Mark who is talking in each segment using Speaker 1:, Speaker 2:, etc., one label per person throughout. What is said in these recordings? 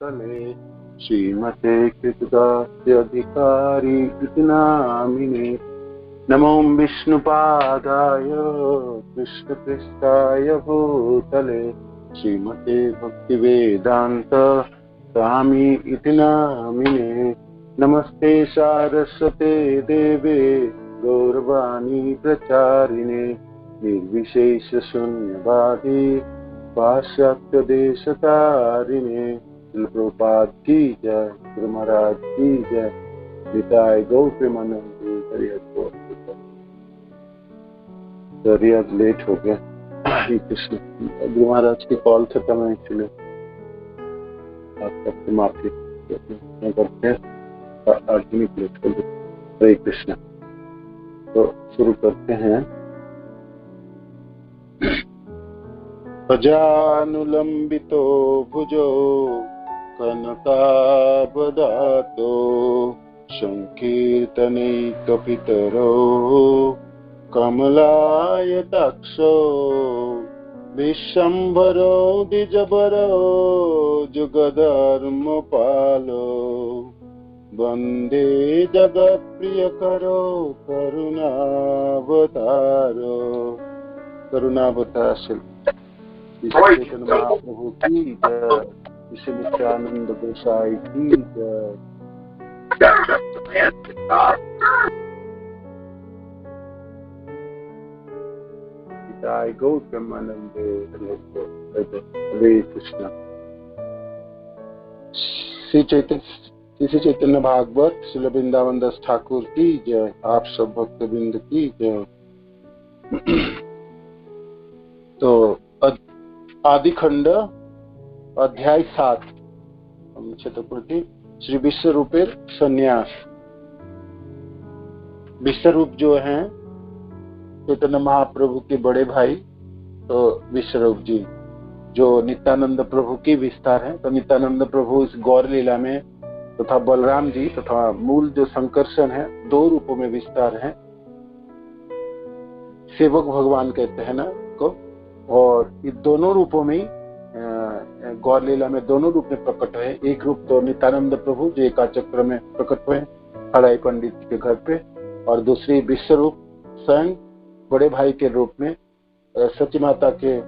Speaker 1: भूतले श्रीमते कृतदास्यधिकारी इति नामिने। नमो विष्णुपादाय कृष्णपृष्ठाय भूतले श्रीमते भक्तिवेदांत स्वामी इति नामिने। नमस्ते सारस्वते देवे गौरवाणी प्रचारिणे निर्विशेष शून्यवादी पाश्चात्य देशतारिणे। प्रभुपाद की जय, गुरु महाराज की जय। निताय गौ प्रेमानंद हरि हरि। आज लेट हो गया, हरे कृष्ण। गुरु महाराज की कॉल से तो मैं इसलिए आप सबसे माफी करते हैं, आज लेट कर दो। हरे कृष्ण। तो शुरू करते हैं। अजानुलंबितो भुजो कनकाबदातो संकीर्तनैकपितरो कमलायताक्षो विश्वम्भरो द्विजबरो जुगधर्मपालो वन्दे जगत्प्रियकरो करुणावतारो। करुणावतार चैतन्य महाप्रभु की जय, श्री नित्यानंद गोसाई की जय। निताय गौ प्रेमानंदे हरे कृष्ण। श्री चैतन्य भागवत श्री वृंदावन दास ठाकुर की जय। आप सब भक्तवृंद की जय। तो आदि खंड अध्याय 7 चतुर्थी श्री विश्वरूपेर संन्यास। विश्वरूप जो हैं चैतन्य महाप्रभु के बड़े भाई, तो विश्वरूप जी जो नित्यानंद प्रभु की विस्तार है। तो नित्यानंद प्रभु इस गौर लीला में तथा बलराम जी तथा मूल जो संकर्षण है, 2 रूपों में विस्तार है। सेवक भगवान कहते हैं ना को, और ये दोनों रूपों में गौर लीला में दोनों रूप में प्रकट है। एक रूप तो नित्यानंद प्रभु जो एका चक्र में प्रकट हुए हराई पंडित के घर पे, और दूसरी विश्वरूप स्वयं बड़े भाई के रूप में सची माता के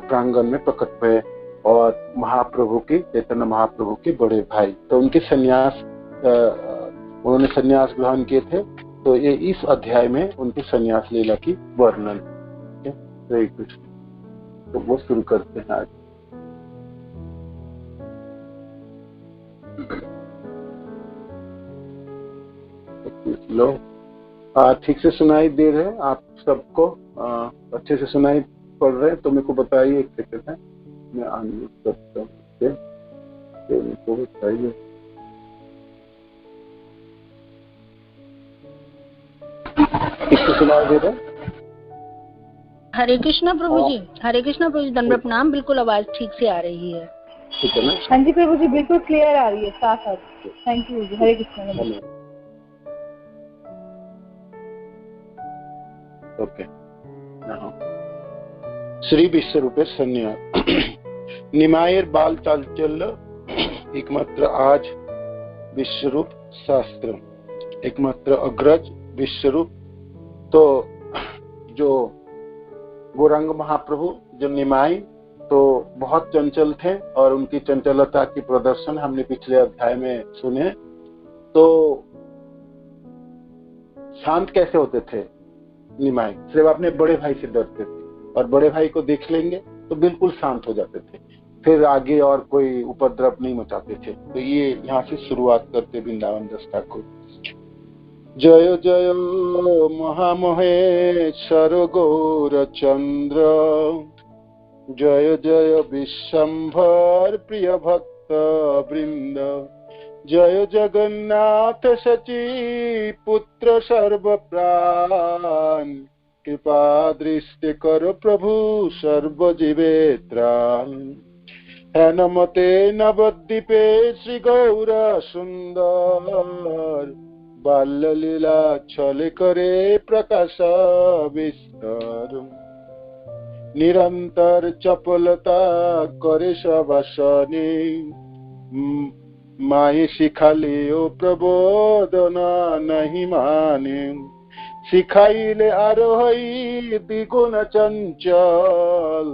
Speaker 1: प्रांगण में प्रकट हुए, और महाप्रभु की चैतन्य महाप्रभु के बड़े भाई। तो उनके संन्यास, उन्होंने संन्यास ग्रहण किए थे। तो ये इस अध्याय में उनकी संन्यास लीला की वर्णन। हरे कृष्ण। तो वो शुरू करते हैं आज। लो, ठीक से सुनाई दे रहे हैं आप सबको? अच्छे से सुनाई पड़ रहे हैं तो मेरे को बताइए। एक सेकंड है, मैं अनम्यूट करता हूँ। मेरे को बताइए। ठीक से सुनाई दे रहा है?
Speaker 2: हरे कृष्णा प्रभु जी। हरे कृष्णा प्रभु जी, दंड प्रणाम। बिल्कुल आवाज ठीक से आ रही है।
Speaker 1: ठीक है ना?
Speaker 3: हाँ जी प्रभु जी, बिल्कुल क्लियर आ रही है, साफ आ रही है। थैंक यू जी। हरे कृष्णा।
Speaker 1: ओके। श्री विश्वरूपेर संन्यास। निमायेर बाल चालचल्य एकमात्र आज विश्वरूप शास्त्र, एकमात्र अग्रज विश्वरूप। तो जो गौरांग महाप्रभु जो निमाई तो बहुत चंचल थे, और उनकी चंचलता की प्रदर्शन हमने पिछले अध्याय में सुने। तो शांत कैसे होते थे निमाई? सिर्फ अपने बड़े भाई से डरते थे, और बड़े भाई को देख लेंगे तो बिल्कुल शांत हो जाते थे, फिर आगे और कोई उपद्रव नहीं मचाते थे। तो ये यहाँ से शुरुआत करते वृंदावन दास ठाकुर। जय जय महामहेश्वर गौरचंद्र, जय जय विश्वम्भर प्रिय भक्त वृंद, जय जगन्नाथ सची पुत्र सर्व प्राण, कृपा दृष्टि कर प्रभु सर्व जीवे त्राण। है नमते नवद्वीपे श्री गौर सुंदर, बाल्य लीला छल करे प्रकाश विस्तार। निरंतर चपलता करे सवासनी, माई शिखालियो प्रबोधना नहीं माने शिखाइले आरोही द्विगुण चंचल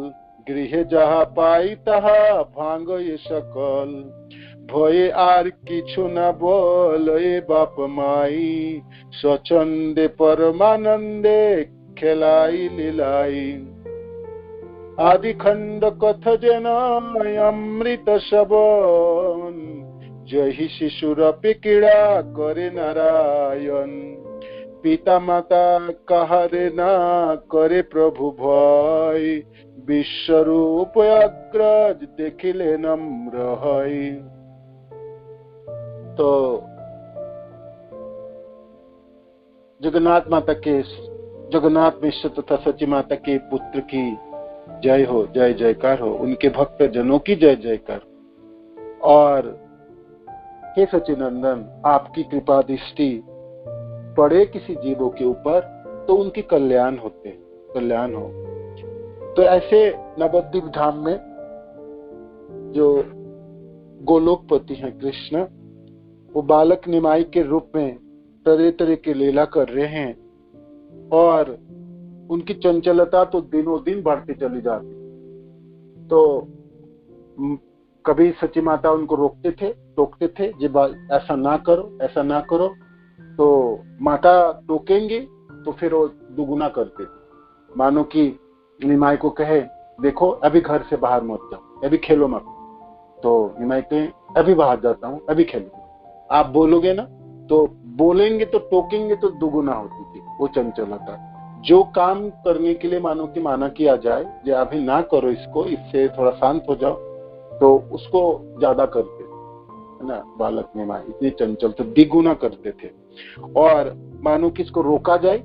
Speaker 1: गृहे जहा पाई तहा भांगे सकल भये आर किछु ना बोले बाप माई स्वच्छंदे परमानंदे खेलाई लीलाई आदि खंड कथ जन अमृत शबन जही शिशुरपि क्रीड़ा करे नारायण पिता माता कहारे ना करे प्रभु भय विश्वरूप अग्रज देखिले नम्र है। तो जगन्नाथ माता के जगन्नाथ मिश्र तथा सची माता के पुत्र की जय हो, जय जयकार हो, उनके भक्त जनों की जय जयकार। और हे सचिनंदन, आपकी कृपा दृष्टि पड़े किसी जीवों के ऊपर तो उनकी कल्याण होते, कल्याण हो। तो ऐसे नवद्वीप धाम में जो गोलोकपति हैं कृष्ण, वो बालक निमाई के रूप में तरह तरह की लीला कर रहे हैं और उनकी चंचलता तो दिनों दिन बढ़ती चली जाती। तो कभी सची माता उनको रोकते थे, टोकते थे, ये ऐसा ना करो, ऐसा ना करो। तो माता टोकेंगे तो फिर वो दुगुना करते थे। मानो कि निमाई को कहे, देखो अभी घर से बाहर मत जाओ, अभी खेलो मत। तो निमाई कहे, अभी बाहर जाता हूँ, अभी खेलो। आप बोलोगे ना, तो बोलेंगे तो टोकेंगे तो दुगुना होती थी वो चंचलता। जो काम करने के लिए मानो कि माना किया जाए, जो अभी ना करो इसको, इससे थोड़ा शांत हो जाओ, तो उसको ज्यादा करते है ना। बालक निमाई इतनी चंचल तो द्विगुना करते थे। और मानो कि इसको रोका जाए,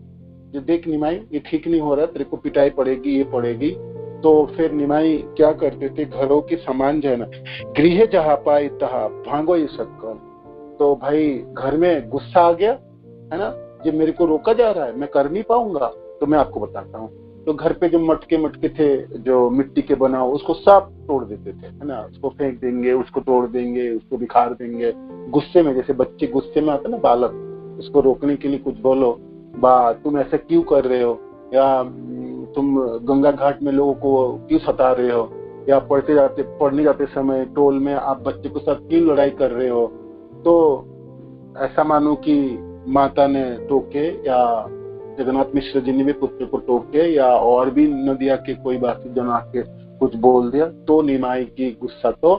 Speaker 1: जो देख निमाई ये ठीक नहीं हो रहा, तेरे को पिटाई पड़ेगी, ये पड़ेगी। तो फिर निमाई क्या करते थे, घरों के सामान जो है ना, गृह जहा पाई तहा भांगो ये शक्कल। तो भाई घर में गुस्सा आ गया है ना, जो मेरे को रोका जा रहा है, मैं कर नहीं पाऊंगा, तो मैं आपको बताता हूँ। तो घर पे जो मटके मटके थे जो मिट्टी के बना, उसको सब तोड़ देते थे है ना, उसको फेंक देंगे, उसको तोड़ देंगे, उसको बिखार देंगे गुस्से में। जैसे बच्चे गुस्से में आते ना बालक, उसको रोकने के लिए कुछ बोलो, बा तुम ऐसा क्यों कर रहे हो, या तुम गंगा घाट में लोगों को क्यों सता रहे हो, या पढ़ने जाते समय टोल में आप बच्चे के साथ क्यों लड़ाई कर रहे हो। तो ऐसा मानो कि माता ने टोके, या जगन्नाथ मिश्र जी ने भी पुत्र को टोके, या और भी नदिया के कोई बात जना के कुछ बोल दिया, तो निमाई की गुस्सा तो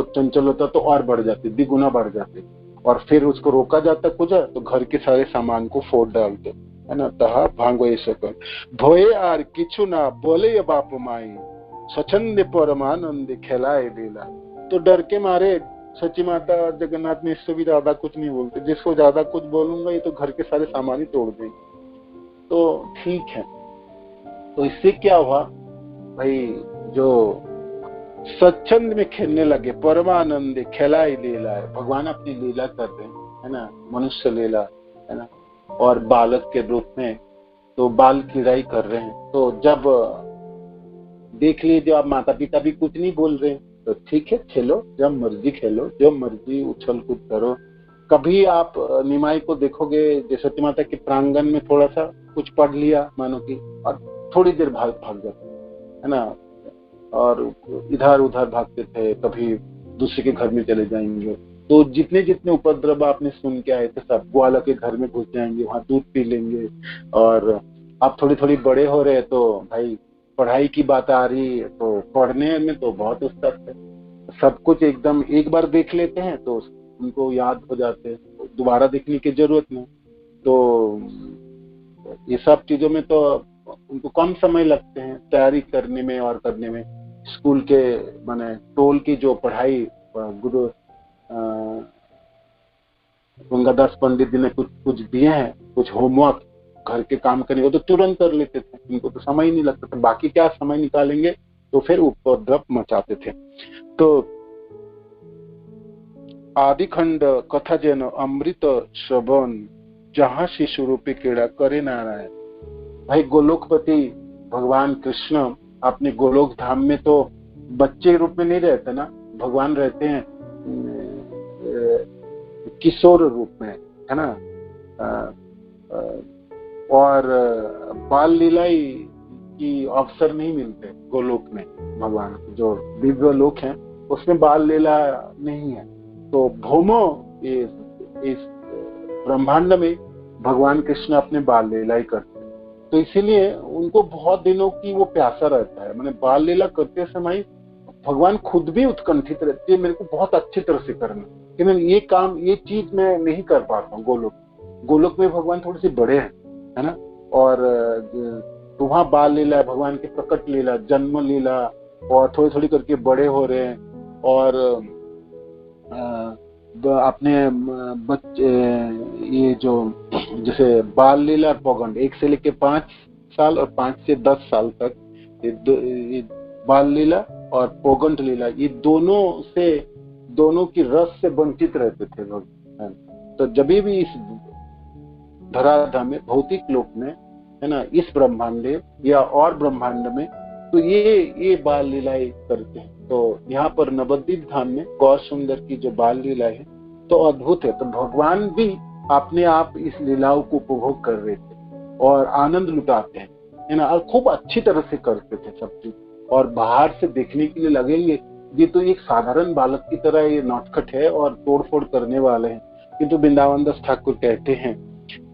Speaker 1: चंचलता तो और बढ़ जाती, द्विगुना बढ़ जाती। और फिर उसको रोका जाता कुछ, तो घर के सारे सामान को फोड़ डालते है ना। तहा भांगो ये सकल भोए आर किछु ना बोले बाप माई स्वच्छंद परमानंद खेलाए लीला। तो डर के मारे सची माता और जगन्नाथ मिश्र भी ज्यादा कुछ नहीं बोलते, जिसको ज्यादा कुछ बोलूंगा ये तो घर के सारे सामान ही तोड़ देंगे। तो ठीक है। तो इससे क्या हुआ भाई, जो स्वच्छंद में खेलने लगे, परमानंद खेलाई लीला है, भगवान अपनी लीला कर रहे हैं है ना, मनुष्य लीला है ना, और बालक के रूप में तो बाल क्रीड़ाई कर रहे हैं। तो जब देख लीजिए, आप माता पिता भी कुछ नहीं बोल रहे हैं, तो ठीक है, खेलो, जब मर्जी खेलो, जब मर्जी उछल कूद करो। कभी आप निमाई को देखोगे, जैसे सती माता के प्रांगण में थोड़ा सा कुछ पढ़ लिया मानो कि, और थोड़ी देर भाग जाते है ना, और इधर उधर भागते थे, कभी दूसरे के घर में चले जाएंगे। तो जितने जितने उपद्रव आपने सुन के आए थे, सब ग्वाला के घर में घुस जाएंगे, वहां दूध पी लेंगे। और आप थोड़ी थोड़ी बड़े हो रहे, तो भाई पढ़ाई की बात आ रही है, तो पढ़ने में तो बहुत उस्ताद है, सब कुछ एकदम एक बार देख लेते हैं तो उनको याद हो जाते हैं, दोबारा देखने की जरूरत नहीं। तो ये सब चीजों में तो उनको कम समय लगते हैं तैयारी करने में और करने में। स्कूल के माने टोल की जो पढ़ाई गुरु गंगादास पंडित जी ने कुछ दिए हैं, कुछ होमवर्क घर के काम करने, वो तो तुरंत कर लेते थे, उनको तो समय ही नहीं लगता था। बाकी क्या समय निकालेंगे, तो फिर उपद्रव मचाते थे। तो आदि खंड कथा जन अमृत श्रवण जहां शिशु रूपी क्रीड़ा करे नारायण। भाई गोलोकपति भगवान कृष्ण अपने गोलोक धाम में तो बच्चे रूप में नहीं रहते ना, भगवान रहते हैं किशोर रूप में, है ना। और बाल लीलाई की अवसर नहीं मिलते गोलोक में। भगवान जो दिव्य लोक है उसमें बाल लीला नहीं है। तो भौमो इस ब्रह्मांड में भगवान कृष्ण अपने बाल लीला ही करते हैं। तो इसीलिए उनको बहुत दिनों की वो प्यासा रहता है। मैंने बाल लीला करते समय भगवान खुद भी उत्कंठित रहती है, मेरे को बहुत अच्छी तरह से करना, कि मैं ये काम, ये चीज मैं नहीं कर पाता हूँ। गोलोक में भगवान थोड़े से बड़े हैं, है ना। और तो वहाँ बाल लीला, भगवान की प्रकट लीला, जन्म लीला, और थोड़ी थोड़ी करके बड़े हो रहे हैं। और अपने बच्चे, ये जो जैसे बाल लीला और पौगंड, 1 से लेके 5 साल और 5 से 10 साल तक ये बाल लीला और पौगंड लीला, ये दोनों की रस से वंचित रहते थे भगवान। तो जब भी इस धराधाम में, भौतिक लोक में, है ना, इस ब्रह्मांड या और ब्रह्मांड में, तो ये बाल लीलाएं करते हैं। तो यहाँ पर नवद्वीप धाम में गौर सुंदर की जो बाल लीला है तो अद्भुत है। तो भगवान भी अपने आप इस लीलाओं को उपभोग कर रहे थे और आनंद लुटाते हैं, है ना। और खूब अच्छी तरह से करते थे सब चीज। और बाहर से देखने के लिए लगेंगे ये तो एक साधारण बालक की तरह ये नौटखट है और तोड़फोड़ करने वाले हैं, किंतु वृंदावन दास ठाकुर कहते हैं,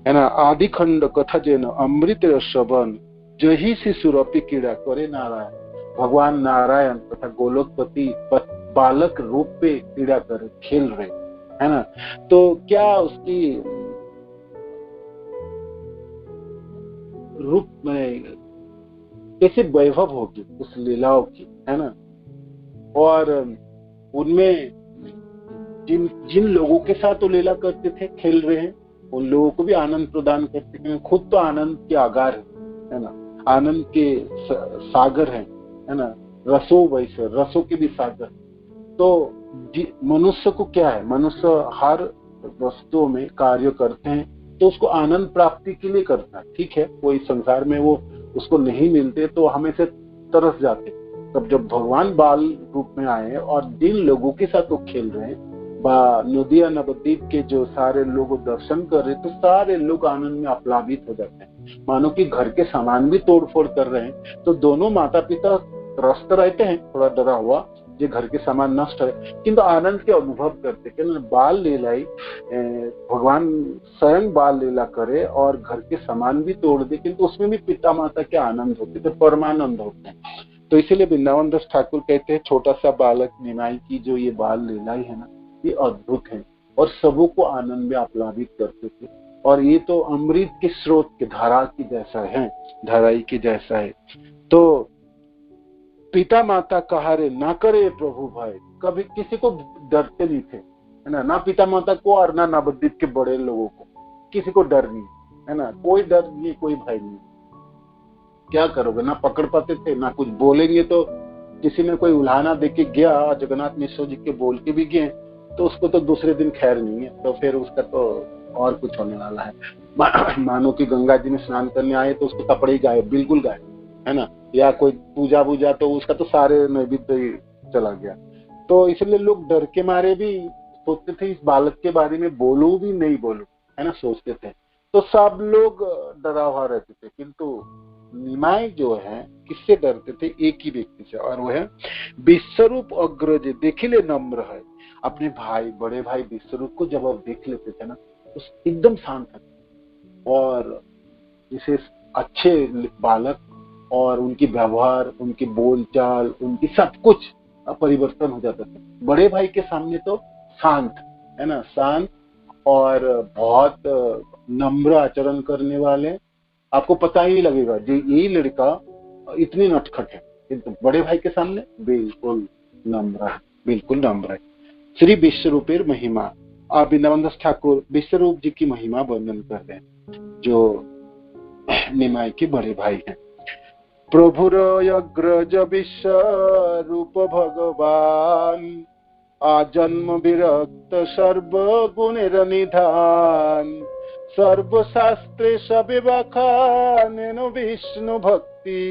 Speaker 1: है ना, आदि खंड कथा जेन अमृत श्रवण जही शिशुरपी क्रीड़ा करे नारायण। भगवान नारायण तथा गोलोकपति बालक रूप पे क्रीड़ा कर खेल रहे, है ना। तो क्या उसकी रूप में कैसे वैभव होगी उस लीलाओं की, है ना। और उनमें जिन लोगों के साथ वो लीला करते थे, खेल रहे हैं, उन लोगों को भी आनंद प्रदान करते हैं। खुद तो आनंद के आगार है ना, आनंद के सागर है ना। रसों वैसे रसों के भी सागर। तो मनुष्य को क्या है, मनुष्य हर वस्तुओं में कार्य करते हैं तो उसको आनंद प्राप्ति के लिए करता है, ठीक है। कोई संसार में वो उसको नहीं मिलते तो हमें से तरस जाते। तब जब भगवान बाल रूप में आए और जिन लोगों के साथ वो खेल रहे हैं, नदिया नवद्वीप के जो सारे लोग दर्शन कर रहे, तो सारे लोग आनंद में आप्लावित हो जाते हैं, मानो कि घर के सामान भी तोड़फोड़ कर रहे हैं। तो दोनों माता पिता त्रस्त रहते हैं, थोड़ा डरा हुआ जो घर के सामान नष्ट है, किंतु आनंद के अनुभव करते हैं। बाल लीलाई, भगवान स्वयं बाल लीला करे और घर के सामान भी तोड़ दे, किंतु उसमें भी पिता माता के आनंद होते, तो परमानंद होते हैं। तो इसीलिए वृंदावन दास ठाकुर कहते हैं, छोटा सा बालक निमाई की जो ये बाल लीलाई है ना, ये अद्भुत है और सबों को आनंद में आप्लावित करते थे। और ये तो अमृत के स्रोत के धारा की जैसा है, धाराई की जैसा है। तो पिता माता कहा रे ना करे प्रभु भाई, कभी किसी को डरते नहीं थे, है ना पिता माता को और ना नवद्वीप के बड़े लोगों को, किसी को डर नहीं, है ना, कोई डर नहीं, कोई भय नहीं। क्या करोगे, ना पकड़ पाते थे, ना कुछ बोलेंगे तो किसी ने कोई उल्हाना देके गया, जगन्नाथ मिश्र जी के बोल के भी गए तो उसको तो दूसरे दिन खैर नहीं है, तो फिर उसका तो और कुछ होने वाला है। मानो कि गंगा जी में स्नान करने आए तो उसको कपड़े ही गायब, बिल्कुल गायब, है ना, या कोई पूजा तो उसका तो सारे नैवेद्य ही चला गया। तो इसलिए लोग डर के मारे भी सोचते थे इस बालक के बारे में बोलूं भी नहीं बोलूं, है ना, सोचते थे। तो सब लोग डरा हुआ रहते थे, किंतु निमाई जो है किससे डरते थे, एक ही व्यक्ति से, और वो है विश्वरूप अग्रज देखिले नम्र है। अपने भाई, बड़े भाई विश्वरूप को जब आप देख लेते थे ना तो एकदम शांत है, और इसे अच्छे बालक और उनकी व्यवहार, उनकी बोलचाल, उनकी सब कुछ परिवर्तन हो जाता था। बड़े भाई के सामने तो शांत, है ना, शांत और बहुत नम्र आचरण करने वाले, आपको पता ही लगेगा जी यही लड़का इतनी नटखट है, किंतु बड़े भाई के सामने बिल्कुल नम्र है, बिल्कुल नम्र है। श्री विश्वरूपेर महिमा, आप वृंदावन दास ठाकुर विश्वरूप जी की महिमा वर्णन कर रहे हैं, जो निमाई के बड़े भाई हैं। प्रभुर अग्रज विश्वरूप भगवान, आजन्म विरक्त सर्वगुणेर निधान, सर्वशास्त्रे सविवखानेन विष्णु भक्ति,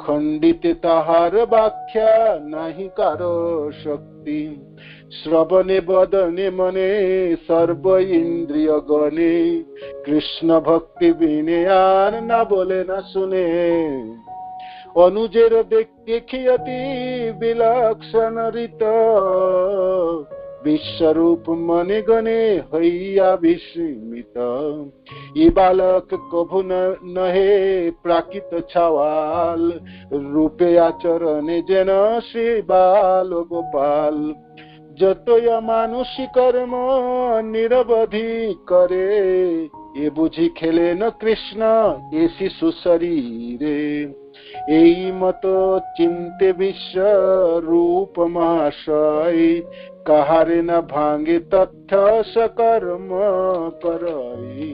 Speaker 1: खंडित ताहार व्याख्या नहीं कारो शक्ति श्रवणे बदने मने सर्व इंद्रिय गणे कृष्ण भक्ति बिने आर ना बोले ना सुने अनुजेर देखियति विलक्षण रीत विश्वरूप मने गणे हैया विस्मित ये बालक कभु नहे प्राकृत छावाल रूपे आचरणे जेन श्री बाल गोपाल जतोय मानुषी कर्म निरवधि करे ये बुझी खेले न कृष्ण ये शिशु शरीरे यही मत चिंते विश्व रूप महाशय कहारे न भांगे तथ्य सकर्म कराई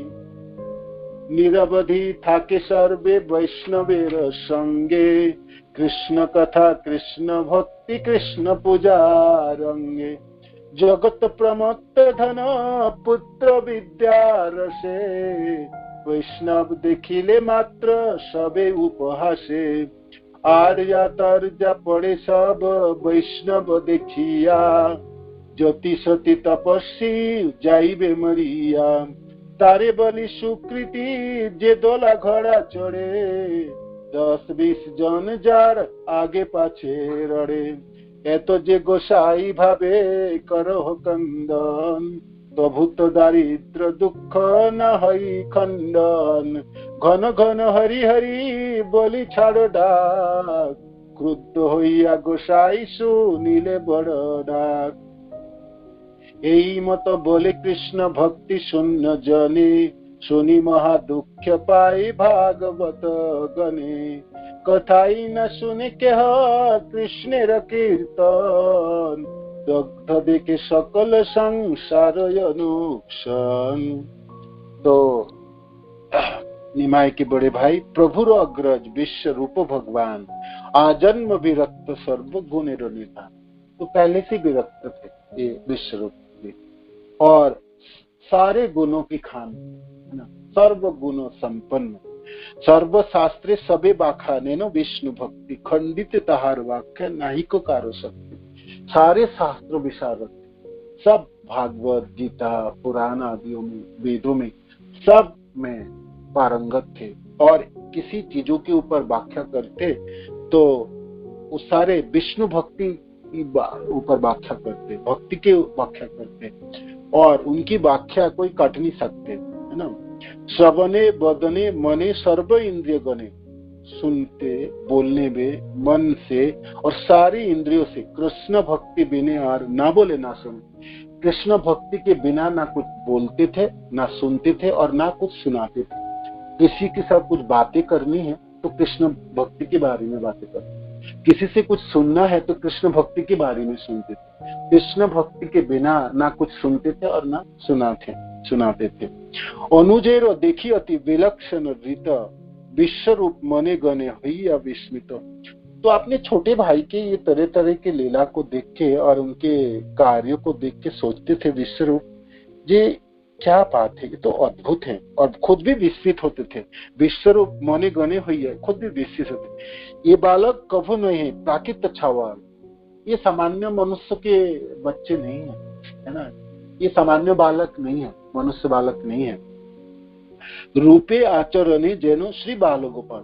Speaker 1: निरवधि थाके सर्वे वैष्णवेर संगे कृष्ण कथा कृष्ण भक्ति कृष्ण पूजा रंगे जगत प्रमत्त धन पुत्र विद्या रसे वैष्णव देखिले मात्र सबे उपहासे आर्या तर्जा पड़े सब वैष्णव देखिया ज्योति सती तपस्वी जाइबे मरिया तारे बलि सुकृति जे दोला घोड़ा चढ़े 10-20 जन जार आगे पाछे रड़े एतो जे गोसाई भावे करो कंदन प्रभु तो दारिद्र दुख न हई खंडन घन घन हरि हरि बोली छाड़ो डाक क्रुद्ध होइया गोसाई सुनिले बड़ डाक यही मत बोले कृष्ण भक्ति शून्य जने सुनी महा दुख पाई भागवत गने कथाई न सुने के कृष्ण कीर्तन दग्ध देखे सकल संसार नुकसान। तो निमाय के बड़े भाई प्रभुर अग्रज विश्व रूप भगवान आजन्म विरक्त सर्व गुणे नेता, तो पहले से विरक्त थे ये विश्व रूप और सारे गुणों की खान है ना, सर्व गुणों संपन्न सर्व शास्त्रे सबे बाखाने नो विष्णु भक्ति खंडित तहार वाक्य नाही को कारो शक्ति। सारे शास्त्र विशारद सब भागवत गीता पुराण आदियों में वेदों में सब में पारंगत थे और किसी चीजों के ऊपर व्याख्या करते तो उस सारे विष्णु भक्ति ऊपर व्याख्या करते, भक्ति के व्याख्या करते और उनकी व्याख्या कोई कट नहीं सकते है ना। श्रवणे बदने मने सर्व इंद्रिय गणे, सुनते बोलने में मन से और सारी इंद्रियों से कृष्ण भक्ति बिने और ना बोले ना सुने। कृष्ण भक्ति के बिना ना कुछ बोलते थे ना सुनते थे और ना कुछ सुनाते थे। किसी के साथ कुछ बातें करनी है तो कृष्ण भक्ति के बारे में बातें करते, किसी से कुछ सुनना है तो कृष्ण भक्ति के बारे में सुनते थे। कृष्ण भक्ति के बिना ना कुछ सुनते थे और ना सुनाते थे। अनुजेरो देखी अति विलक्षण रीत विश्व रूप मने गणे हैया विस्मित। तो आपने छोटे भाई के ये तरह तरह के लीला को देख के और उनके कार्यों को देख के सोचते थे विश्व रूप ये क्या बात है, ये तो अद्भुत है और खुद भी विस्मित होते थे। विश्व रूप मने गणे हैया खुद भी विस्मित होते। ये बालक कभू नहीं है प्राकृत छावाल, ये सामान्य मनुष्य के बच्चे नहीं है ना, ये सामान्य बालक नहीं है, मनुष्य बालक नहीं है। रूपे आचरणे जेनो श्री बाल गोपाल,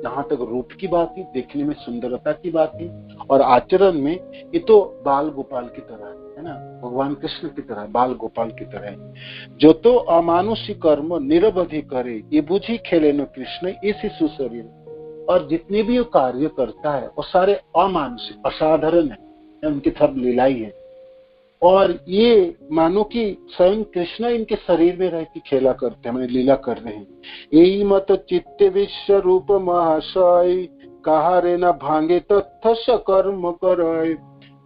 Speaker 1: जहाँ तक रूप की बात है, देखने में सुंदरता की बात है और आचरण में ये तो बाल गोपाल की तरह है ना, भगवान कृष्ण की तरह बाल गोपाल की तरह है। जो तो अमानुषी कर्म निरवधि करे ये बुझी खेले न कृष्ण ये शिशु शरीर। और जितने भी वो कार्य करता है वो सारे अमानुषिक असाधारण है, उनकी सब लीलाई है और ये मानो कि स्वयं कृष्ण इनके शरीर में रह के खेला करते हैं, लीला कर रहे हैं। यही मत चित्ते विश्व रूप महाशय कहा रे न भांगे तथ्य कर्म कराए।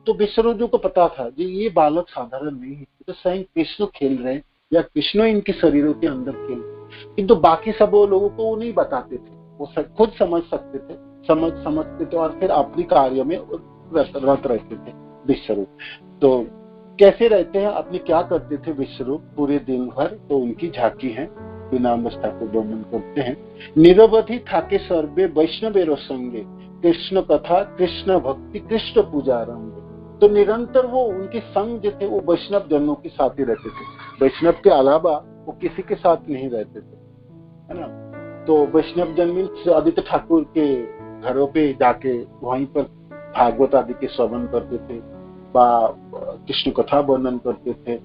Speaker 1: तो विश्वरूप को पता था जी ये बालक साधारण नहीं है, तो स्वयं कृष्ण खेल रहे हैं या कृष्ण इनके शरीरों के अंदर खेल रहे, किंतु बाकी सब वो लोगों को वो नहीं बताते थे, वो खुद समझ सकते थे, समझते थे और फिर अपने कार्य में रत रहते थे विश्वरूप। तो कैसे रहते हैं, अपने क्या करते थे विश्वरूप पूरे दिन भर, तो उनकी झांकी है, विनाम अवस्था को वर्णन करते हैं। निरवधि थाके सर्वे वैष्णवेरो संगे कृष्ण कथा, कृष्ण भक्ति, कृष्ण पूजा रंग। तो निरंतर वो उनके संग जो थे वो वैष्णव जनों के साथ ही रहते थे, वैष्णव के अलावा वो किसी के साथ नहीं रहते थे, है ना। तो वैष्णव जन मीन्स आदित्य ठाकुर के घरों पे जाके वहीं पर भागवत आदि के श्रवण करते थे, कृष्ण कथा वर्णन करते थे,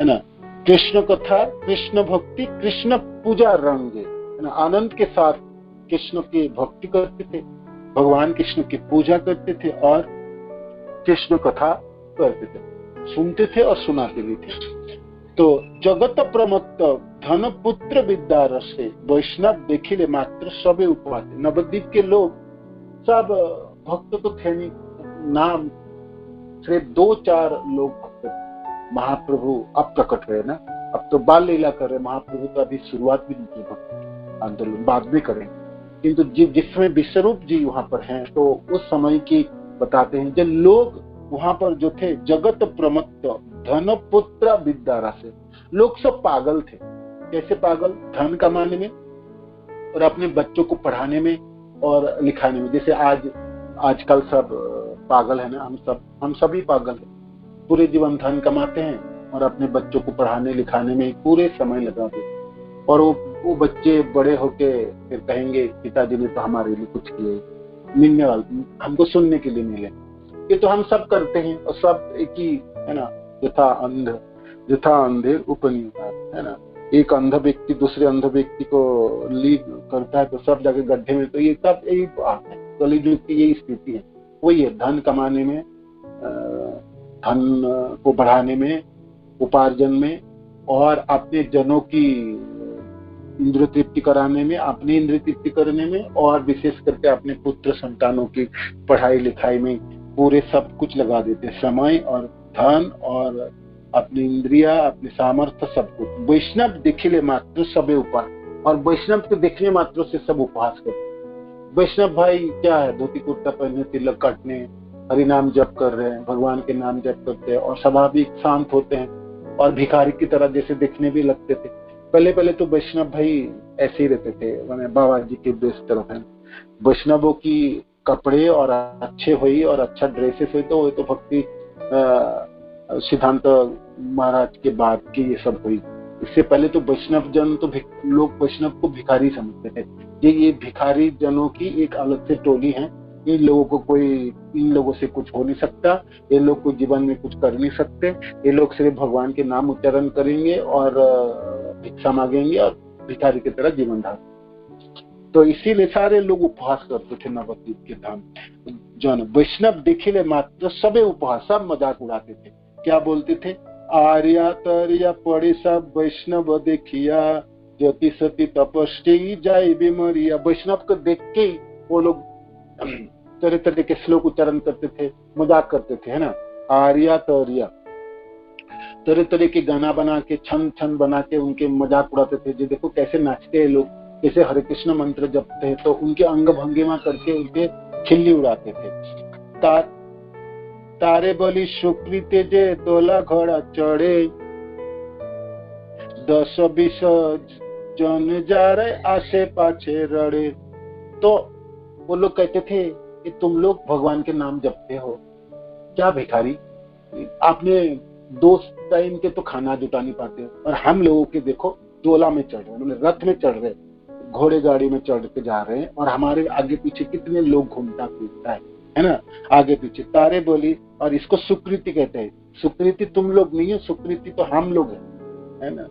Speaker 1: है ना। कृष्ण कथा, कृष्ण भक्ति, कृष्ण पूजा रंग, है ना। आनंद के साथ कृष्ण की भक्ति करते थे, भगवान कृष्ण की पूजा करते थे और कृष्ण कथा करते थे, सुनते थे और सुनाते भी थे। तो जगत प्रमत्त धन पुत्र विद्या रसे वैष्णव देखिले मात्र सबे उपवास। नवद्वीप के लोग सब भक्त तो थे नहीं, नाम सिर्फ 2-4 लोग भक्त थे। महाप्रभु अब प्रकट हुए ना, अब तो बाल लीला कर रहे, महाप्रभु तो अभी शुरुआत भी नहीं की भक्त आंदोलन, बाद में करेंगे। किंतु जिसमें विश्वरूप जी वहां पर हैं, तो उस समय की बताते हैं, जो लोग वहां पर जो थे जगत प्रमत्त धन पुत्र विद्या रसे, लोग सब पागल थे। कैसे पागल? धन कमाने में और अपने बच्चों को पढ़ाने में और लिखाने में। जैसे आजकल सब पागल है ना, हम सभी पागल हैं। पूरे जीवन धन कमाते हैं और अपने बच्चों को पढ़ाने लिखाने में पूरे समय लगा देते, और वो बच्चे बड़े होके फिर कहेंगे पिताजी ने तो हमारे लिए कुछ किए, मिलने वाले हमको सुनने के लिए मिले। ये तो हम सब करते हैं और सब एक ही, है ना। यथा अंधे उपनिषद, है ना। एक अंध व्यक्ति दूसरे अंध व्यक्ति को लीड करता है तो सब जगह गड्ढे में। तो ये सब यही बात है, कलियुग की यही स्थिति है। वही है, धन कमाने में, धन को बढ़ाने में, उपार्जन में, और अपने जनों की इंद्र तृप्ति कराने में, अपनी इंद्र तृप्ति करने में, और विशेष करके अपने पुत्र संतानों की पढ़ाई लिखाई में पूरे सब कुछ लगा देते, समय और धन और अपनी इंद्रिया, अपने सामर्थ्य, सब कुछ। वैष्णव देखिले मात्र सबे उपवास, और वैष्णव के देखने मात्र से सब उपवास करते। वैष्णव भाई क्या है, धोती कुर्ता पहने, तिलक काटने, हरिनाम जप कर रहे हैं, भगवान के नाम जप करते हैं और स्वाभाविक शांत होते हैं और भिखारी की तरह जैसे दिखने भी लगते थे। पहले तो वैष्णव भाई ऐसे ही रहते थे, मैंने बाबा जी के बेस तरफ है। वैष्णवों की कपड़े और अच्छे हुई और अच्छा ड्रेसेस हुई तो वो तो भक्ति सिद्धांत महाराज के बाद की ये सब हुई। इससे पहले तो वैष्णव जन तो लोग वैष्णव को भिखारी समझते थे। ये भिखारी जनों की एक अलग से टोली है। इन लोगों से कुछ हो नहीं सकता, ये लोग को जीवन में कुछ कर नहीं सकते, ये लोग सिर्फ भगवान के नाम उच्चारण करेंगे और भिक्षा मांगेंगे और भिखारी की तरह जीवन धारण। तो इसीलिए सारे लोग उपवास करते थे नवद्वीप के धाम। जन वैष्णव देखिले मात्र सबे उपवास, सब मजाक उड़ाते थे। क्या बोलते थे? आर्या तरिया पड़े सब वैष्णव देखिया, ज्योति सती तपस्वी जाय बीमरिया। वैष्णव को देख के वो लोग तरह तरह के श्लोक उच्चारण करते थे, मजाक करते थे, है ना। आर्या तरिया, तरह तरह के गाना बना के, छंद बना के उनके मजाक उड़ाते थे। जो देखो कैसे नाचते हैं लोग, कैसे हरे कृष्ण मंत्र जपते हैं, तो उनके अंग भंगिमा करके उनके खिल्ली उड़ाते थे। तारे बलि सुकृते जे दोला घोड़ा चढ़े, 10-20 जन जा रहे आसे पाछे रड़े। तो वो लोग कहते थे कि तुम लोग भगवान के नाम जपते हो क्या भिखारी, आपने 2 टाइम के तो खाना जुटा नहीं पाते, और हम लोगों के देखो डोला में चढ़ रहे, मतलब रथ में चढ़ रहे, घोड़े गाड़ी में चढ़ के जा रहे हैं, और हमारे आगे पीछे कितने लोग घूमता फिरता है ना, आगे पीछे। तारे बोली, और इसको सुकृति कहते हैं। सुकृति तुम लोग नहीं है, सुकृति तो हम लोग है ना।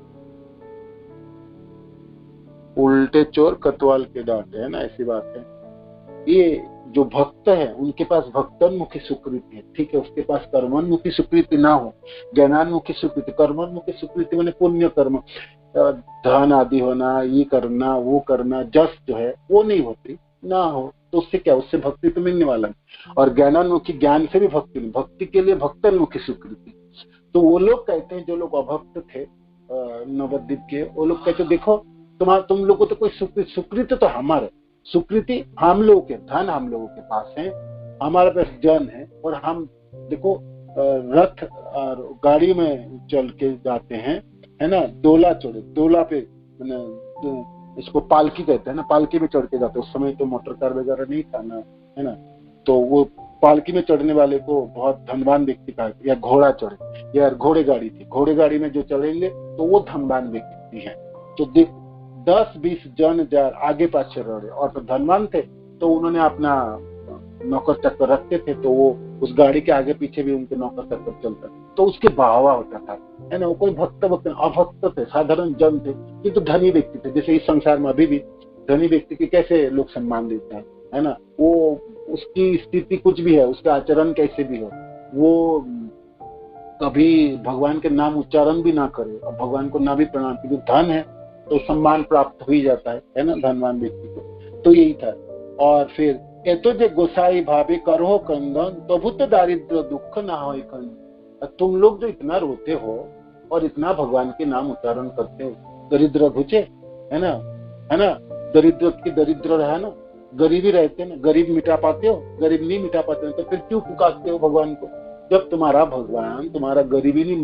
Speaker 1: उल्टे चोर कतवाल के डांटे, है ना, ऐसी बात है। ये जो भक्त है उनके पास भक्तोन्मुखी सुकृति है, ठीक है। उसके पास कर्मोन्मुखी सुकृति ना हो, ज्ञानान्मुखी सुकृति। कर्मोन्मुखी सुकृति मैंने पुण्य कर्म, धन आदि होना, ये करना वो करना, जस जो है वो नहीं होती ना हो, तो उससे क्या, उससे भक्ति तो मिलने वाला नहीं। और ज्ञानान्मुखी, ज्ञान से भी भक्ति नहीं, भक्ति के लिए भक्तोन्मुखी सुकृति। तो वो लोग कहते हैं, जो लोग अभक्त थे नवद्वीप के, वो लोग कहते देखो तुम लोगों को तो कोई सुकृति तो हमारे, सुकृति हम लोगों के, धन हम लोगों के पास है, हमारे पास जन है, और हम देखो रथ और गाड़ी में चल के जाते हैं, है ना, डोला चढ़े, डोला पे इसको पालकी कहते हैं ना, पालकी में चढ़ के जाते, उस समय तो मोटर कार वगैरह नहीं था ना, है ना, तो वो पालकी में चढ़ने वाले को बहुत धनवान व्यक्ति कहा, या घोड़ा चढ़े, या घोड़े गाड़ी थी, घोड़े गाड़ी में जो चढ़ेंगे तो वो धनवान व्यक्ति है। तो 10-20 जन जार आगे पाछे रहे, और तो धनवान थे तो उन्होंने अपना नौकर चक्कर रखते थे, तो वो उस गाड़ी के आगे पीछे भी उनके नौकर चक्कर चलता, तो उसके बहावा होता था, है ना। वो कोई भक्त अभक्त थे, साधारण जन थे, किंतु धनी व्यक्ति थे। जैसे इस संसार में अभी भी धनी व्यक्ति के कैसे लोग सम्मान देते हैं, है ना, वो उसकी स्थिति कुछ भी है, उसका आचरण कैसे भी हो, वो कभी भगवान के नाम उच्चारण भी ना करे और भगवान को ना भी प्रणाम, क्योंकि धन है तो सम्मान प्राप्त हो ही जाता है ना, धनवान व्यक्ति को। तो यही था। और फिर तो जे गोसाई भाभी करो कंदन तो भूत दारिद्र दुख ना हो कंदन। तुम लोग जो इतना रोते हो और इतना भगवान के नाम उच्चारण करते हो, दरिद्र घुचे, है ना, है ना, दरिद्र की दरिद्र रहा ना, गरीबी रहते ना, गरीब मिटा पाते हो, गरीब नहीं मिटा पाते हो, तो फिर क्यों पुकारते हो भगवान को? जब तुम्हारा भगवान तुम्हारा गरीबी नहीं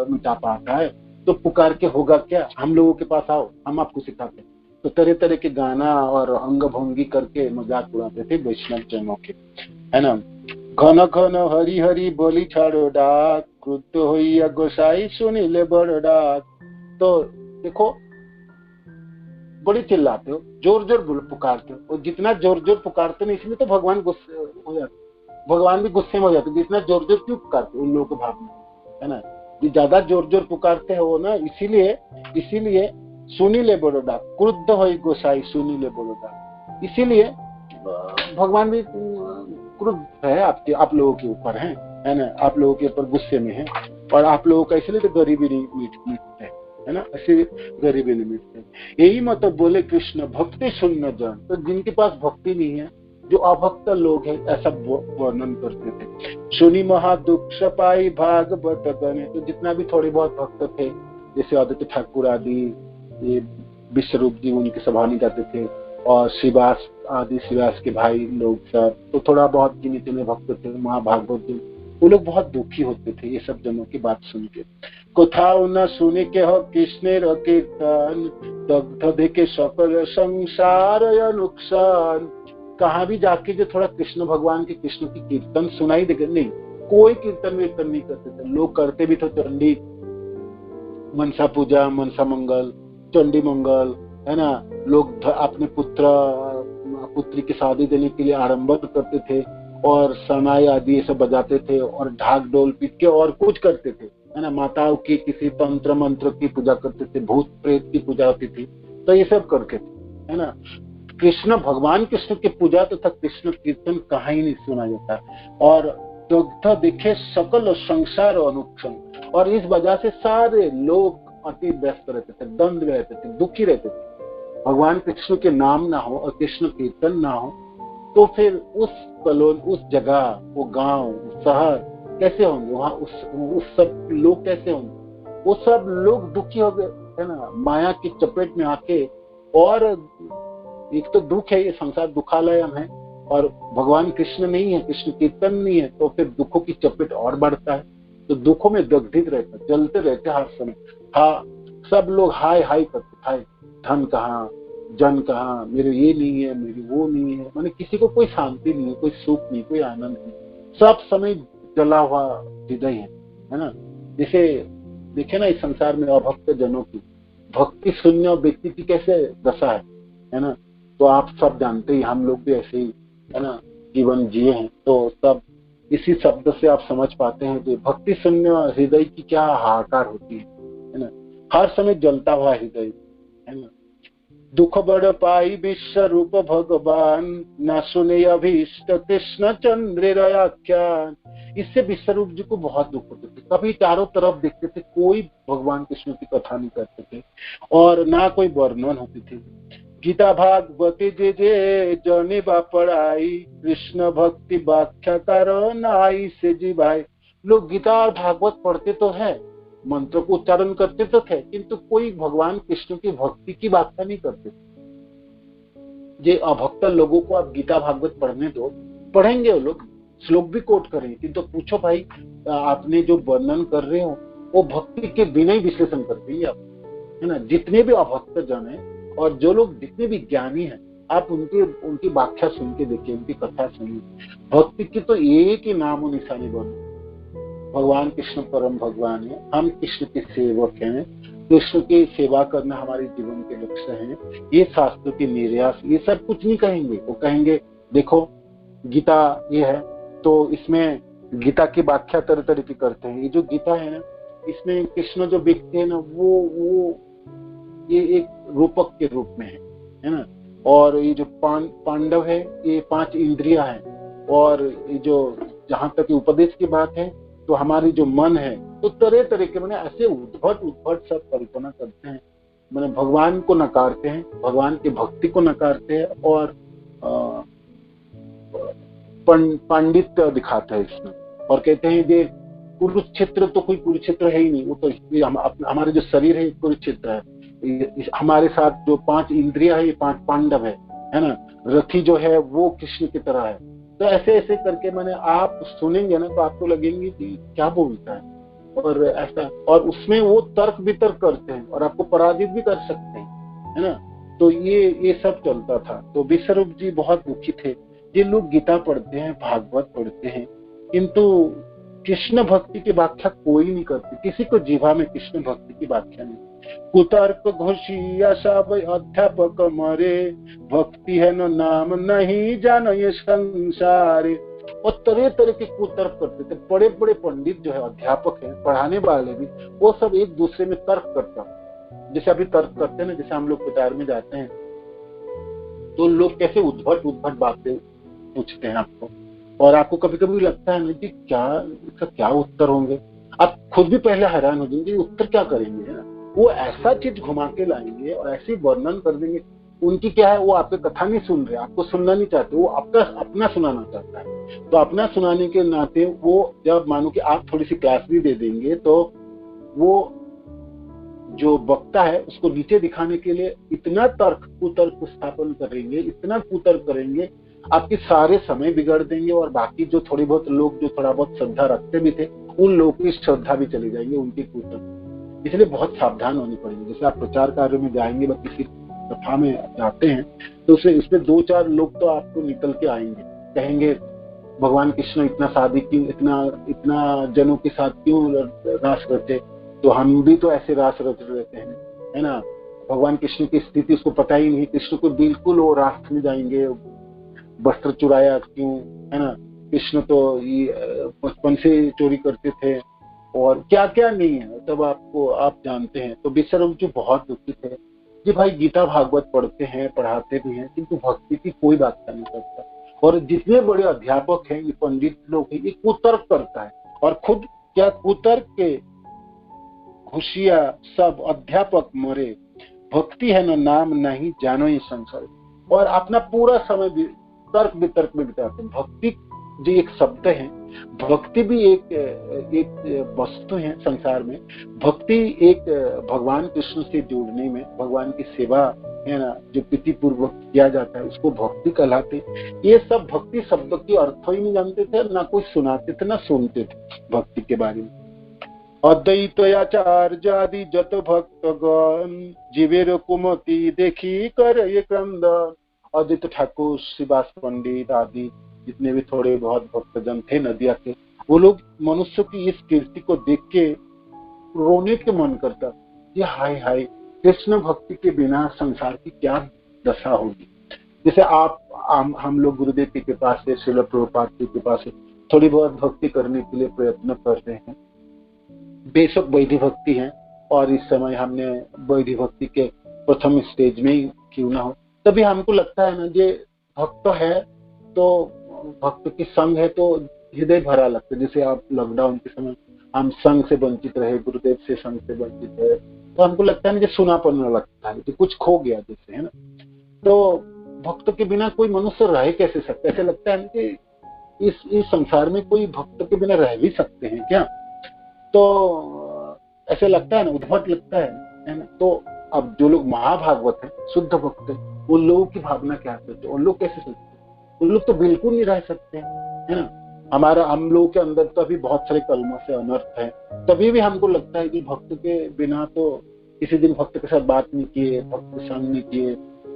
Speaker 1: मिटा पाता है तो पुकार के होगा क्या? हम लोगों के पास आओ, हम आपको सिखाते हैं। तो तरह तरह के गाना और अंग भंगी करके मजाक उड़ाते थे वैष्णव जनों के, है ना। घन घन हरि हरि बोली छाड़ो डाक, क्रुद्ध होइया गोसाई सुनिले बड़ डाक। तो देखो, बड़ी चिल्लाते हो, जोर जोर पुकारते हो, और जितना जोर जोर पुकारते ना, इसलिए तो भगवान गुस्से हो जाते, भगवान भी गुस्से में हो जाते, जितना जोर जोर क्यों पुकारते उन लोगों के भाव में, है ना। ज्यादा जोर जोर पुकारते हो ना, इसीलिए सुनी ले बड़ोडा, क्रुद्ध हो गोसाई सुनी ले बड़ोडा, इसीलिए भगवान भी क्रुद्ध है आप लोगों के ऊपर है ना, आप लोगों के ऊपर गुस्से में है, और आप लोगों का इसलिए तो गरीबी नहीं मिटते, है ना, ऐसे गरीबी नहीं मिटते। यही मतलब बोले कृष्ण भक्ति शून्य जन, तो जिनके पास भक्ति नहीं है, जो अभक्त लोग हैं, ऐसा वर्णन करते थे। सुनी महा दुख पाई भागवत गणे, तो जितना भी थोड़े बहुत भक्त थे, जैसे आदित्य ठाकुर आदि, ये विश्वरूप जी उनकी सभा नहीं जाते थे, और श्रीवास आदि श्रीवास के भाई लोग सब, तो थोड़ा बहुत गिने चुने भक्त थे, महाभागवत जी, वो लोग बहुत दुखी होते थे ये सब जनों की बात सुन के। कोथाओ न सुने के हो कृष्णेर कीर्तन, दग्ध देखे सकल संसार या नुकसान। कहाँ भी जाके जो थोड़ा कृष्ण भगवान के, कृष्ण की कीर्तन सुनाई देगा, नहीं, कोई कीर्तन वीर्तन नहीं करते थे लोग। करते भी तो चंडी मनसा पूजा, मनसा मंगल, चंडी मंगल, है ना, लोग अपने पुत्री की शादी देने के लिए आडंबर करते थे, और सनाई आदि ये सब बजाते थे, और ढाक डोल पीट के और कुछ करते थे, है ना। माताओं की किसी तंत्र मंत्र की पूजा करते थे, भूत प्रेत की पूजा होती थी, तो ये सब करके थे, है ना। कृष्ण भगवान कृष्ण की पूजा तथा कृष्ण कीर्तन कहाँ ही नहीं सुना जाता। और दग्ध दिखे सकल संसार अनुक्षण, और इस वजह से सारे लोग अति व्यस्त रहते थे, द्वंद में रहते थे, दुखी रहते थे। भगवान कृष्ण के नाम ना हो और कृष्ण कीर्तन ना हो, तो फिर उस कलोन, उस जगह, वो गांव, वो शहर कैसे होंगे, वहां उस सब लोग कैसे होंगे? वो सब लोग दुखी हो गए, है ना, माया की चपेट में आके। और एक तो दुख है, ये संसार दुखालयम है, और भगवान कृष्ण नहीं है, कृष्ण कीर्तन नहीं है, तो फिर दुखों की चपेट और बढ़ता है। तो दुखों में दग्धित रहता, जलते रहते हर समय। हाँ, सब लोग हाय हाय करते, हाय धन कहाँ, जन कहाँ, मेरे ये नहीं है, मेरी वो नहीं है, माने किसी को कोई शांति नहीं है, कोई सुख नहीं, कोई आनंद नहीं, सब समय जला हुआ हृदय है ना। जैसे देखे ना इस संसार में अभक्त जनों की, भक्ति शून्य व्यक्ति की कैसे दशा है ना। तो आप सब जानते ही, हम लोग भी ऐसे ही, है ना, जीवन जिए हैं, तो सब इसी शब्द से आप समझ पाते हैं कि भक्ति शून्य हृदय की क्या हाहाकार होती है ना। हर समय जलता हुआ हृदय, है ना। दुख बड़ पाई विश्व रूप भगवान, न सुने अभीष्ट कृष्ण चंद्र आख्यान। इससे विश्वरूप जी को बहुत दुख होते थे, कभी चारों तरफ देखते थे, कोई भगवान कृष्ण की कथा नहीं करते थे, और ना कोई वर्णन होती थी। गीता भागवती जे जे जने बा पढ़ाई, कृष्ण भक्ति व्याख्या करो नाई से जी भाई। लोग गीता और भागवत पढ़ते तो है, मंत्र को उच्चारण करते तो थे, किंतु कोई भगवान कृष्ण की भक्ति की व्याख्या नहीं करते। जे अभक्त लोगों को आप गीता भागवत पढ़ने दो, पढ़ेंगे वो लोग, श्लोक भी कोट करेंगे, किंतु पूछो भाई आपने जो वर्णन कर रहे हो वो भक्ति के बिना ही विश्लेषण करते हैं आप, है ना। जितने भी अभक्त जन है और जो लोग जितने भी ज्ञानी हैं, आप उनकी व्याख्या सुन के देखिए, उनकी कथा सुनिए, भक्ति की तो एक ही नाम और निशानी बनो, भगवान कृष्ण परम भगवान है, हम कृष्ण के सेवक हैं, कृष्ण की सेवा करना हमारे जीवन के लक्ष्य है। ये शास्त्र की निर्यास ये सब कुछ नहीं कहेंगे। वो कहेंगे देखो गीता ये है, तो इसमें गीता की व्याख्या तरह तरह की करते हैं। ये जो गीता है ना, इसमें कृष्ण जो व्यक्ति है ना, वो ये एक रूपक के रूप में है ना। और ये जो पांडव है, ये 5 इंद्रियां हैं। और ये जो जहां तक उपदेश की बात है, तो हमारी जो मन है, तो तरह तरह के मैंने ऐसे उद्भट सब कल्पना करते हैं, मैंने भगवान को नकारते हैं, भगवान की भक्ति को नकारते हैं, और पांडित्य दिखाते हैं इसमें, और कहते हैं कि कुरुक्षेत्र तो कोई कुरुक्षेत्र है ही नहीं, वो तो हमारे जो शरीर है कुरुक्षेत्र है, हमारे साथ जो 5 इंद्रियां है ये 5 पांडव है ना, रथी जो है वो कृष्ण की तरह है। तो ऐसे ऐसे करके मैंने आप सुनेंगे ना, तो आपको लगेंगे कि क्या बोलता है, और ऐसा, और उसमें वो तर्क वितर्क करते हैं और आपको पराजित भी कर सकते हैं, है ना। तो ये सब चलता था। तो विश्वरूप जी बहुत दुखी थे। ये लोग गीता पढ़ते हैं, भागवत पढ़ते हैं, किंतु कृष्ण भक्ति की व्याख्या कोई नहीं करते, किसी को जीवा में कृष्ण भक्ति की व्याख्या नहीं। कुतर्क घोषिया सब अध्यापक मरे, भक्ति है न नाम नहीं जानो ये संसारे। और तरह तरह के कुतर्क करते थे। बड़े बड़े पंडित जो है, अध्यापक है, पढ़ाने वाले भी, वो सब एक दूसरे में तर्क करता, जैसे अभी तर्क करते हैं ना, जैसे हम लोग प्रचार में जाते हैं तो लोग कैसे उद्भट बातें पूछते हैं आपको, और आपको कभी कभी लगता है ना कि इसका क्या उत्तर होंगे। आप खुद भी पहले हैरान हो जाएंगे उत्तर क्या करेंगे, है ना। वो ऐसा चीज घुमा के लाएंगे और ऐसे वर्णन कर देंगे। उनकी क्या है, वो आपके कथा नहीं सुन रहे, आपको सुनना नहीं चाहते, वो आपका अपना सुनाना चाहता है। तो अपना सुनाने के नाते वो जब मानो कि आप थोड़ी सी क्लास भी दे देंगे, तो वो जो वक्ता है उसको नीचे दिखाने के लिए इतना कुतर्क स्थापन करेंगे, इतना कुतर्क करेंगे, आपके सारे समय बिगड़ देंगे। और बाकी जो थोड़ी बहुत लोग जो थोड़ा बहुत श्रद्धा रखते भी थे, उन लोगों की श्रद्धा भी चली जाएंगे उनकी कुतर्क। इसलिए बहुत सावधान होनी पड़ेगी। जैसे आप प्रचार कार्य में जाएंगे, बस किसी कथा में जाते हैं, तो उसमें 2-4 लोग तो आपको निकल के आएंगे, कहेंगे भगवान कृष्ण इतना शादी क्यों, इतना जनों के साथ क्यों रास रचे, तो हम भी तो ऐसे रास रच रहते हैं, है ना। भगवान कृष्ण की स्थिति उसको पता ही नहीं, कृष्ण को बिल्कुल वो रास में जाएंगे, वस्त्र चुराया क्यों, है ना। कृष्ण तो बचपन से चोरी करते थे, और क्या क्या नहीं है, तब आप जानते हैं। तो विश्वरूप जी बहुत दुखी थे कि भाई गीता भागवत पढ़ते हैं, पढ़ाते भी हैं, किंतु भक्ति की कोई बात नहीं करता। और जितने बड़े अध्यापक हैं, ये पंडित लोग हैं, ये कुतर्क करता है। और खुद क्या कुतर्क के घुसिया सब अध्यापक मरे, भक्ति है न नाम नहीं जानो ये संसार। और अपना पूरा समय तर्क वितर्क में बिताते हैं। भक्ति जो एक शब्द है, भक्ति भी एक वस्तु है संसार में। भक्ति एक भगवान कृष्ण से जुड़ने में, भगवान की सेवा है ना, जो प्रीति पूर्वक किया जाता है, उसको भक्ति कहलाते। ये सब भक्ति शब्द की अर्थ ही नहीं जानते थे, ना कोई सुनाते थे ना सुनते थे भक्ति के बारे में। अद्वैतयाचार्यादि जत भक्तगण जीवेर कुमति देखी कर ये क्रंदन। अद्वैत ठाकुर, श्रीवास पंडित आदि जितने भी थोड़े बहुत भक्तजन थे नदिया के, वो लोग मनुष्य की इस कीर्ति को देख के रोने के मन करता, ये हाय हाय, कृष्ण भक्ति के बिना संसार की क्या दशा होगी। जैसे हम लोग गुरुदेव की कृपा से, श्रील प्रभुपाद की कृपा से थोड़ी बहुत भक्ति करने के लिए प्रयत्न कर रहे हैं। बेशक वैधि भक्ति है, और इस समय हमने वैधि भक्ति के प्रथम स्टेज में ही क्यों ना हो, तभी हमको लगता है ना, ये भक्त है तो भक्त की संग है तो हृदय भरा लगता है। जैसे आप लॉकडाउन के समय हम संग से वंचित रहे, गुरुदेव से संग से वंचित रहे, तो हमको लगता है ना, कि सुनापन लगता है कि कुछ खो गया जैसे, है ना। तो भक्त के बिना कोई मनुष्य रह कैसे सकता है, ऐसे लगता है ना कि इस संसार में कोई भक्त के बिना रह भी सकते हैं क्या। तो ऐसे लगता है ना, उद्भट लगता है ना। तो अब जो लोग महाभागवत है, शुद्ध भक्त है, उन लोगों की भावना क्या है, उन लोग कैसे सकते, उन लोग तो बिल्कुल नहीं रह सकते, है ना। हम लोगों के अंदर तो अभी बहुत सारे कलमों से अनर्थ है, तभी भी हमको लगता है कि भक्त के बिना तो किसी दिन भक्त के साथ बात नहीं किए, भक्त के संग नहीं किए,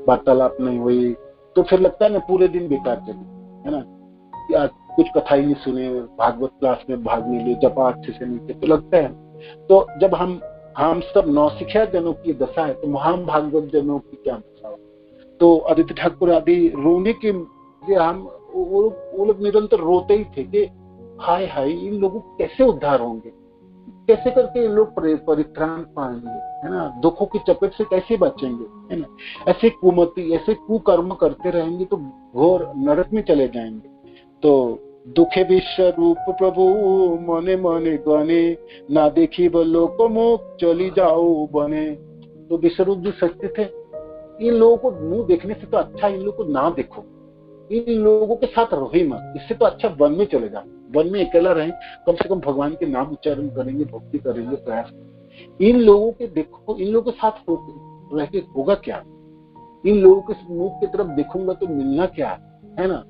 Speaker 1: वार्तालाप नहीं हुई, तो फिर लगता है ना पूरे दिन बेकार चले, है ना, या कुछ कथा ही नहीं सुने, भागवत क्लास में भाग नहीं लिए, जपा अच्छे से नहीं किए, तो लगता है। तो जब हम सब नौसिखिया जनों की दशा है, तो महान भागवत जनों की क्या दशा हो। तो आदित्य ठाकुर आदि रोने के, हम वो लोग निरंतर रोते ही थे कि हाय हाय इन लोगों को कैसे उद्धार होंगे, कैसे करके इन लोग परित्राण पाएंगे, है ना, दुखों की चपेट से कैसे बचेंगे, है ना, ऐसे कुमति ऐसे कुकर्म करते रहेंगे तो घोर नरक में चले जाएंगे। तो दुखे विश्व रूप प्रभु मने मने गने, ना देखी लोक मुख चली जाओ बने। तो विश्वरूप जी सोचते थे इन लोगों को मुंह देखने से तो अच्छा इन लोगों को ना देखो, इन लोगों के साथ रहो ही मत, इससे तो अच्छा वन में चले जाओ, वन में अकेला रहें, कम से कम भगवान के नाम उच्चारण करेंगे, भक्ति करेंगे, प्रयास करेंगे। इन लोगों के देखो, इन लोगों के साथ रह के होगा क्या, इन लोगों के मुख की तरफ देखूंगा तो मिलना क्या है ना।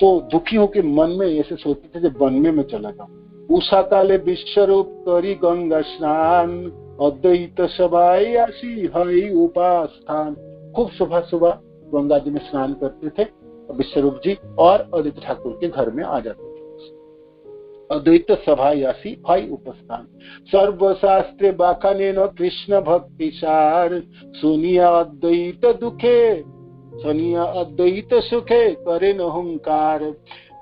Speaker 1: तो दुखी होके मन में ऐसे सोचते थे जब वन में मैं चला जाऊं। उषा काले विश्वरूप करी गंगा स्नान, अद्वैत सभाई आशी हई उपास्थान। खूब सुबह सुबह गंगा जी में स्नान करते थे विश्वरूप जी और आदित्य ठाकुर के घर में आ जाते थे। अद्वैत सभायासी भाई उपस्थान, सर्वशास्त्रे बाखाने न कृष्ण भक्ति सार, सुनिया अद्वैत दुखे सुनिया अद्वैत सुखे करे न हुंकार।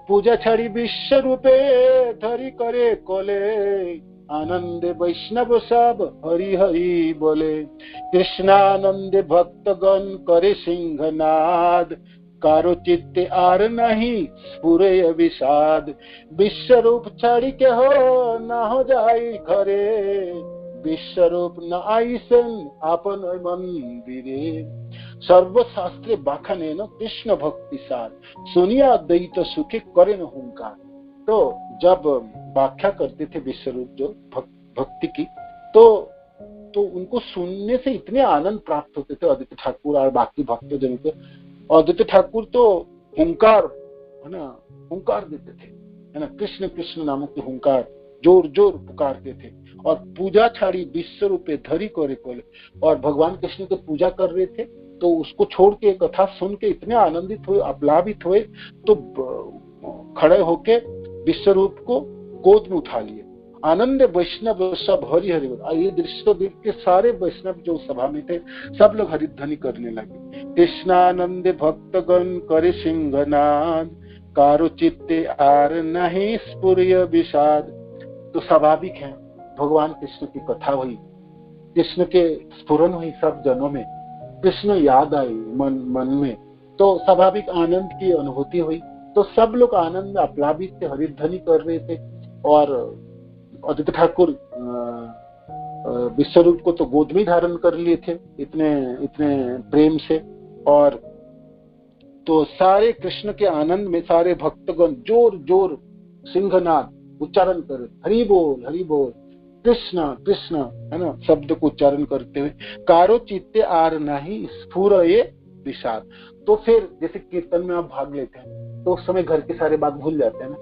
Speaker 1: पूजा छाड़ी विश्व रूपे धरी करे कोले, आनंद वैष्णव सब हरि हरि बोले। कृष्णानंद भक्तगण करे सिंहनाद, कारो चित्ते आर नहीं स्फुरे विषाद। विश्वरूप छाड़ी के हो न हो जाई घरे, विश्वरूप न आईसन आपन मंदिरे। सर्वशास्त्रे बाखाने न कृष्ण भक्ति सार, सुनिया अद्वैत सुखे करे न हुंकार। तो जब व्याख्या करते थे विश्वरूप जो भक्ति की, तो उनको सुनने से इतने आनंद प्राप्त होते थे आदित्य ठाकुर और बाकी भक्तजनों को। आदित्य ठाकुर तो हुंकार, है ना, हुंकार देते थे, है ना, कृष्ण कृष्ण नामों के हुंकार जोर जोर पुकारते थे। और पूजा छाड़ी विश्व रूपे धरी करे कोले, और भगवान कृष्ण की पूजा कर रहे थे तो उसको छोड़ के कथा सुन के इतने आनंदित हुए, आह्लादित हुए, तो खड़े होके विश्वरूप को गोद में उठा लिए। आनंद वैष्णव सब हरि हरि बोल। ये दृश्य देख के सारे वैष्णव जो सभा में थे सब लोग हरिध्वनि करने लगे। कृष्णानंद भक्तगण करे सिंहनाद, कारो चित्ते आर नहीं स्फुर्य विषाद। तो स्वाभाविक है, भगवान कृष्ण की कथा हुई, कृष्ण के स्फुरन हुई सब जनों में, कृष्ण याद आई मन में, तो स्वाभाविक आनंद की अनुभूति हुई। तो सब लोग आनंद आह्लादित से हरिध्वनि कर रहे थे। और आदित्य ठाकुर विश्वरूप को तो गोद में धारण कर लिए थे इतने प्रेम से। और तो सारे कृष्ण के आनंद में सारे भक्तगण जोर जोर सिंहनाद उच्चारण कर, हरि बोल कृष्ण कृष्ण, है ना, शब्द को उच्चारण करते हुए। कारो चित्ते आर नहीं स्फुरे विषाद। तो फिर जैसे कीर्तन में आप भाग लेते हैं तो उस समय घर के सारे बात भूल जाते हैं ना,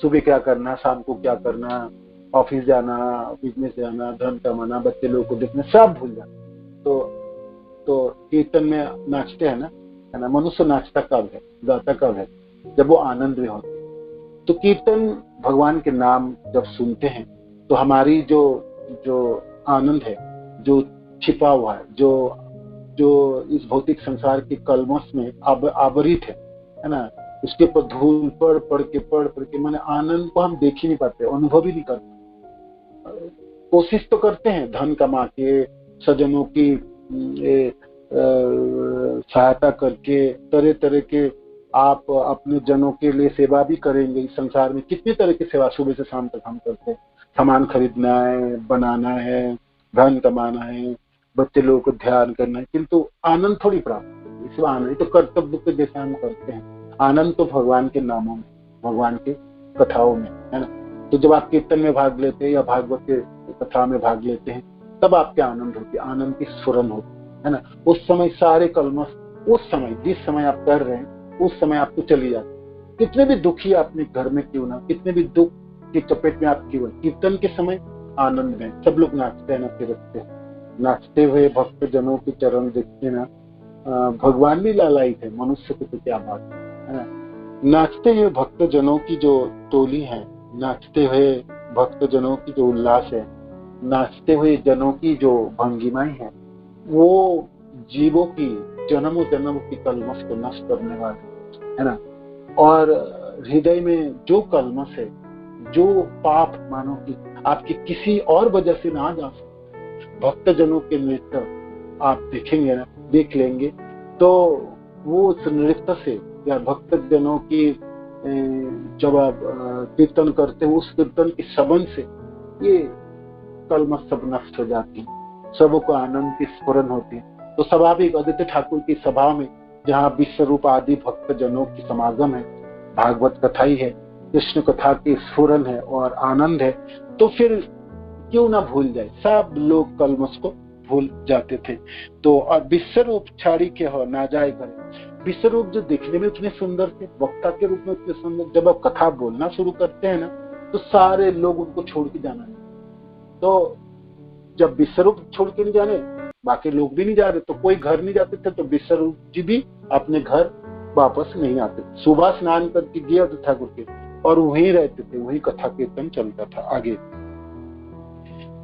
Speaker 1: सुबह क्या करना, शाम को क्या करना, ऑफिस जाना, बिजनेस जाना, धन कमाना, बच्चे लोगों को देखना, सब भूल जाते। तो कीर्तन में नाचते हैं ना, है ना, मनुष्य नाचता कब है, गाता कब है, जब वो आनंद में होते। तो कीर्तन भगवान के नाम जब सुनते हैं तो हमारी जो आनंद है, जो छिपा हुआ है, जो इस भौतिक संसार के कलमश में आवरित है ना, उसके ऊपर धूल पड़ के माने आनंद को हम देख ही नहीं पाते, अनुभव ही नहीं करते। कोशिश तो करते हैं धन कमा के, सज्जनों की सहायता करके, तरह तरह के आप अपने जनों के लिए सेवा भी करेंगे। इस संसार में कितने तरह की सेवा सुबह से शाम तक हम करते हैं, सामान खरीदना है, बनाना है, धन कमाना है, बच्चे लोगों को ध्यान करना है, किंतु आनंद थोड़ी प्राप्त। इस आनंद तो कर्तव्य के जैसे हम करते हैं, आनंद तो भगवान के नामों में, भगवान के कथाओं में, है ना। तो जब आप कीर्तन में भाग लेते हैं या भागवत के कथा में भाग लेते हैं तब आपके आनंद होती है, आनंद की स्फुरन होती है ना। उस समय सारे कलमश, उस समय जिस समय आप कर रहे हैं उस समय आपको चली जाती। कितने भी दुखी अपने घर में क्यों ना, कितने भी दुख की चपेट में आप क्यों, कीर्तन के समय आनंद में सब लोग नाचते हैं, नाचते रखते हैं, नाचते हुए भक्त जनों के चरण देखते ना, भगवान भी लालायित है, मनुष्य को तो क्या बात है ना। नाचते हुए भक्त जनों की जो टोली है, नाचते हुए भक्त जनों की जो उल्लास है, नाचते हुए जनों की जो भंगिमाएं है, वो जीवों की जन्मों जन्म की कलमश को नष्ट करने वाले है ना। और हृदय में जो कलमश है, जो पाप मानो कि आपकी किसी और वजह से ना जा सकते, भक्त जनों के नृत्य आप देखेंगे ना, देख लेंगे तो वो उस नृत्य से या भक्त जनों की जब आप कीर्तन करते हो, उस कीर्तन की सबन से ये कलमश सब नष्ट हो जाती है, सबको आनंद की स्फुरन होती है। तो स्वाभाविक आदित्य ठाकुर की सभा में जहाँ विश्वरूप आदि भक्त जनों की समागम है, भागवत कथा ही है, कृष्ण कथा की स्फुरन है और आनंद है, तो फिर क्यों ना भूल जाए, सब लोग कलमश को भूल जाते थे। तो और विश्वरूप छाड़ी के हो ना जाए करे, विश्वरूप जो देखने में उतने सुंदर थे, वक्ता के रूप में उतने सुंदर, जब आप कथा बोलना शुरू करते हैं ना तो सारे लोग उनको छोड़ के जाना है। तो जब विश्वरूप छोड़ के नहीं जाने, बाकी लोग भी नहीं जा रहे, तो कोई घर नहीं जाते थे, तो विश्वरूप जी भी अपने घर वापस नहीं आते। सुबह स्नान करके गया तो ठाकुर के और वहीं रहते थे, वहीं कथा कीर्तन चलता था। आगे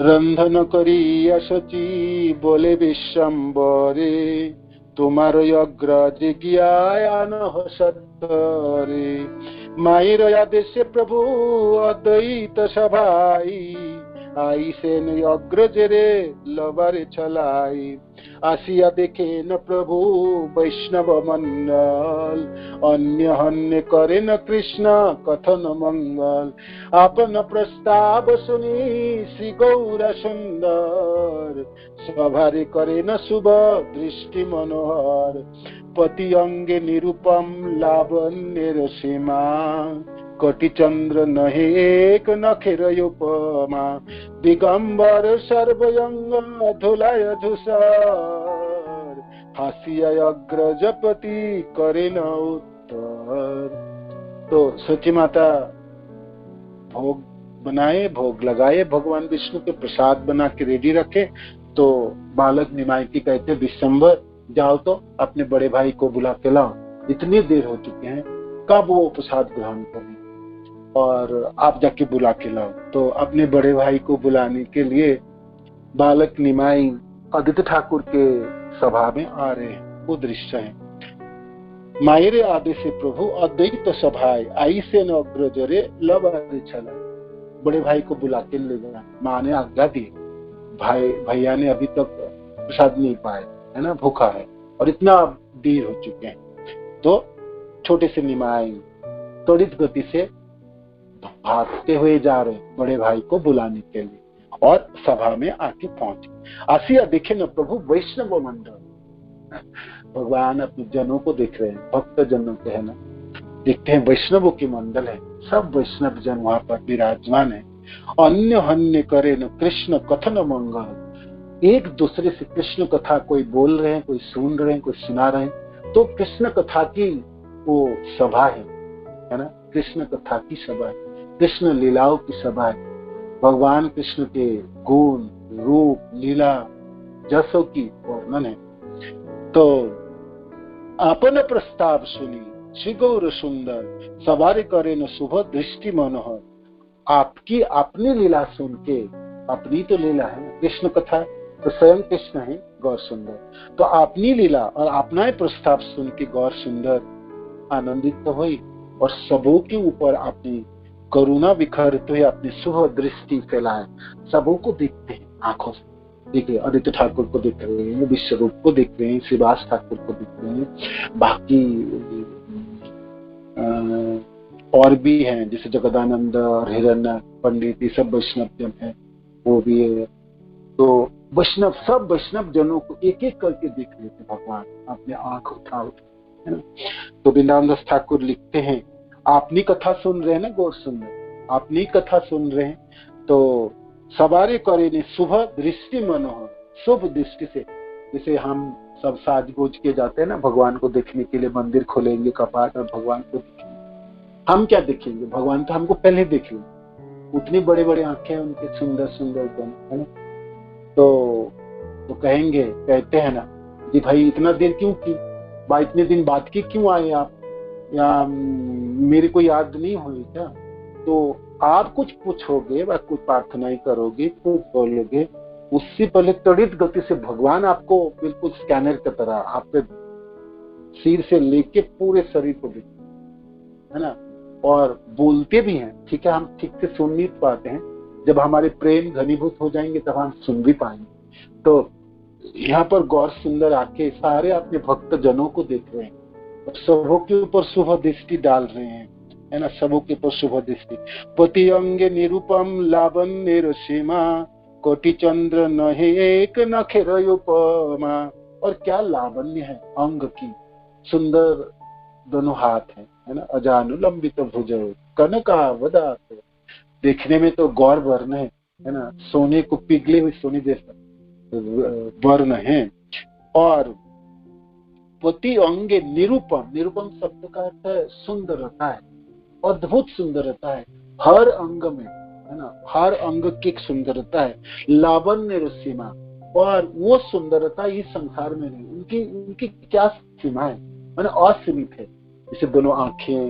Speaker 1: रंधन करी शची बोले विश्वम्बरे, तुम्हार अग्रज गिया न सत्तरे, मायर आदेश प्रभु अद्वैत सभाई, आई से न अग्रज रे लबारे छलाई, आसिया देखे न प्रभु वैष्णव मंडल, अन्य हन्य करे न कृष्ण कथन मंगल, आपन प्रस्ताव सुनी श्री गौर सुंदर, सभारे करे न शुभ दृष्टि मनोहर, पति अंगे निरूपम लावण्य सीमा, कोटि चंद्र नहे एक नखेर उपमा, दिगंबर सर्वयंग धुलाय धूसर, हासिया अग्रजपति करे न उत्तर। तो सची माता भोग बनाए, भोग लगाए, भगवान विष्णु के प्रसाद बना के रेडी रखे। तो बालक निमाई की कहते विश्वम्बर जाओ तो अपने बड़े भाई को बुला के लाओ, इतनी देर हो चुके हैं, कब वो प्रसाद ग्रहण करें, और आप जाके बुला के लाओ। तो अपने बड़े भाई को बुलाने के लिए बालक निमाई आदित्य ठाकुर के सभा में आ रहे हैं। वो दृश्य है, मायरे आदेश से प्रभु अद्वैत सभाए, आई से न अग्रजरे लबारे छला, बड़े भाई को बुला के ले गया। माँ ने आज्ञा दी, भैया ने अभी तक प्रसाद नहीं पाए है ना, भूखा है और इतना देर हो चुके हैं। तो छोटे से निमाई त्वरित गति से भागते हुए जा रहे बड़े भाई को बुलाने के लिए, और सभा में आके पहुंचे। आसिया देखे न प्रभु वैष्णव मंडल, भगवान अपने जनों को देख रहे हैं, भक्त जनों के है ना, देखते हैं वैष्णवों की मंडल है, सब वैष्णव जन वहां पर विराजमान है। अन्य हन्य करे न कृष्ण कथन मंगल, एक दूसरे से कृष्ण कथा कोई बोल रहे हैं, कोई सुन रहे हैं, कोई सुना रहे हैं। तो कृष्ण कथा की वो सभा है ना, कृष्ण कथा की सभा है, कृष्ण लीलाओं की सभा है, भगवान कृष्ण के गुण रूप लीला जसों की वर्णन है। तो आपन प्रस्ताव सुनी श्री गौर सुंदर, सवारी करे न शुभ दृष्टि मनोहर, आपकी अपनी लीला सुन के, अपनी तो लीला है कृष्ण कथा, तो स्वयं कृष्ण है गौर सुंदर, तो अपनी लीला और अपना ही प्रस्ताव सुन के गौर सुंदर आनंदित तो हुई, और सबों के ऊपर अपनी करुणा बिखरते हुए अपनी शुभ दृष्टि फैलाए, सबों को देखते हैं आंखों से। देखिए आदित्य ठाकुर को देख रहे हैं, विश्वरूप को देख रहे हैं, श्रीवास ठाकुर को देख रहे हैं, बाकी और भी हैं जैसे जगदानंद और हिरण्य पंडित, ये सब वैष्णव जन है, वो भी है। तो वैष्णव, सब वैष्णव जनों को एक एक करके देख लेते भगवान अपने आंख उठा है ना। तो वृंदावन दास ठाकुर लिखते हैं, आपनी कथा सुन रहे हैं ना गौर सुंदर, आपनी कथा सुन रहे हैं, तो सवारे करे ने शुभ दृष्टि मनोहर, शुभ दृष्टि से, जैसे हम सब साज गोज के जाते हैं ना भगवान को देखने के लिए, मंदिर खोलेंगे कपाट और भगवान को देखेंगे, हम क्या देखेंगे, भगवान तो हमको पहले देख लेंगे, उतनी बड़े बड़े आंखें उनके, सुंदर सुंदर है ना। तो तो कहते हैं ना कि भाई इतना देर क्यों की, इतने दिन बाद की क्यों आए आप, या मेरे को याद नहीं हुई क्या? तो आप कुछ पूछोगे व कुछ प्रार्थनाएं करोगे, कुछ बोलोगे, उससे पहले त्वरित गति से भगवान आपको बिल्कुल स्कैनर की तरह आपके सिर से लेके पूरे शरीर को देखते है ना, और बोलते भी हैं। ठीक है, हम ठीक से सुन नहीं पाते हैं, जब हमारे प्रेम घनीभूत हो जाएंगे तब हम सुन भी पाएंगे। तो यहाँ पर गौर सुंदर आके सारे अपने भक्त जनों को देख रहे हैं और सबों के ऊपर शुभ दृष्टि डाल रहे हैं, है ना, सबों के ऊपर शुभ दृष्टि। पति अंगे निरूपम लावण्य सीमा, कोटि चंद्र नहे एक नखेर उपमा। और क्या लावण्य है अंग की, सुंदर दोनों हाथ है ना, अजानुलंबित भुज कनकावदात। देखने में तो गौर वर्ण है ना, सोने को पिघले हुए सोने जैसा वर्ण है। और पति अंगे निरूपम, निरूपम शब्द का अर्थ है सुंदरता है, अद्भुत सुंदरता है हर अंग में, है ना, हर अंग की एक सुंदरता है। लावण्य सीमा, और वो सुंदरता इस संसार में नहीं, उनकी क्या सीमा है ना, असीमित है। जैसे दोनों आंखें,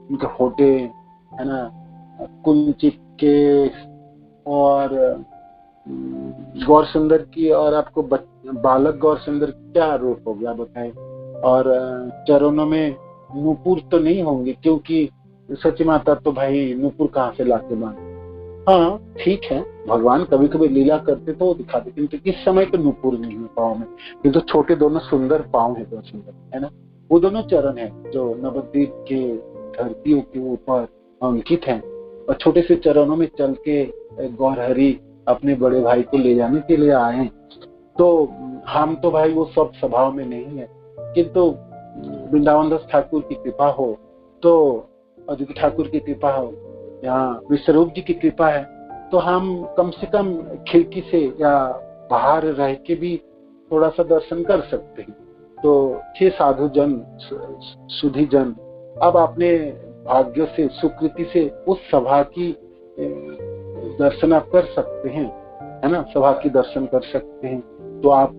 Speaker 1: उनके होठे, है ना, कुंचित केश, और गौर सुंदर की, और आपको बालक गौर सुंदर क्या रूप हो गया बताएं। और चरणों में नूपुर तो नहीं होंगे, क्योंकि सची माता तो भाई नूपुर कहाँ से लाके बांधे। हाँ ठीक है, भगवान कभी कभी लीला करते तो दिखाते, किंतु इस समय तो नूपुर नहीं है पाँव में, किंतु छोटे दोनों सुंदर पाँव है, बहुत सुंदर, है ना। वो दोनों चरण है जो नवद्वीप के धरतियों के ऊपर अंकित हैं, और छोटे से चरणों में चल के गौरहरि अपने बड़े भाई को ले जाने के लिए आए। तो हम तो भाई वो सब स्वभाव में नहीं है, किंतु वृंदावन दास ठाकुर की कृपा हो, तो अद्वित ठाकुर की कृपा हो, यहाँ विश्वरूप जी की कृपा है, तो हम कम से कम खिड़की से या बाहर रह के भी थोड़ा सा दर्शन कर सकते हैं। तो हे साधु जन, सुधी जन, अब अपने भाग्य से, सुकृति से उस सभा की दर्शन आप कर सकते हैं, है ना, सभा की दर्शन कर सकते हैं। तो आप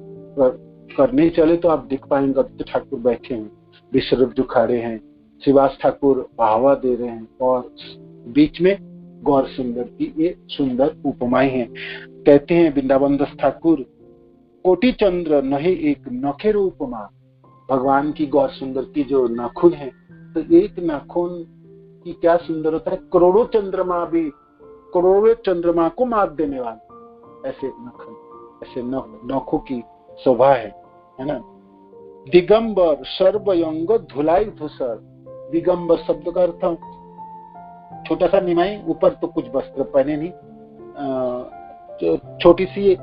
Speaker 1: करने चले तो आप दिख पाएंगे, अद्वित ठाकुर बैठे हैं, विश्वरूप जी खड़े हैं, श्रीवास ठाकुर बहावा दे रहे हैं, और बीच में गौर सुंदर की ये सुंदर उपमाएं हैं। कहते हैं वृंदावन दास ठाकुर, कोटि चंद्र नहीं एक नखेर उपमा। भगवान की गौर सुंदर की जो नाखून है, तो एक नाखून की क्या सुंदर होता है, करोड़ों चंद्रमा भी, करोड़ों चंद्रमा को मात देने वाले ऐसे नाखून, ऐसे नखों की शोभा है ना। दिगंबर सर्वयंग धुलाई धूसर। दिगंबर शब्द का अर्थ छोटा सा निमाई, ऊपर तो कुछ वस्त्र पहने नहीं, छोटी सी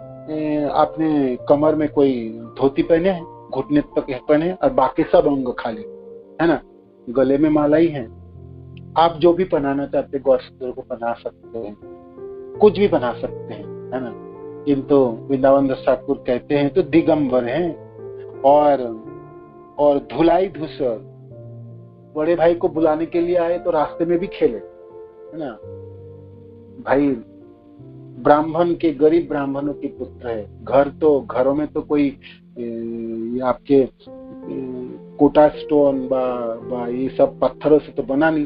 Speaker 1: आपने कमर में कोई धोती पहने है, घुटने तक पहने, और बाकी सब अंग खाली, है ना। गले में माला ही है। आप जो भी पहनाना चाहते गौर सुंदर को पहना सकते हैं, कुछ भी बना सकते हैं, है ना। किंतु वृंदावन दास ठाकुर कहते हैं तो दिगंबर हैं, और धुलाई धूसर। बड़े भाई को बुलाने के लिए आए तो रास्ते में भी खेले, है ना। भाई ब्राह्मण के, गरीब ब्राह्मणों के पुत्र है, घरों में तो कोई आपके कोटा स्टोन बा ये सब पत्थरों से तो बना नहीं,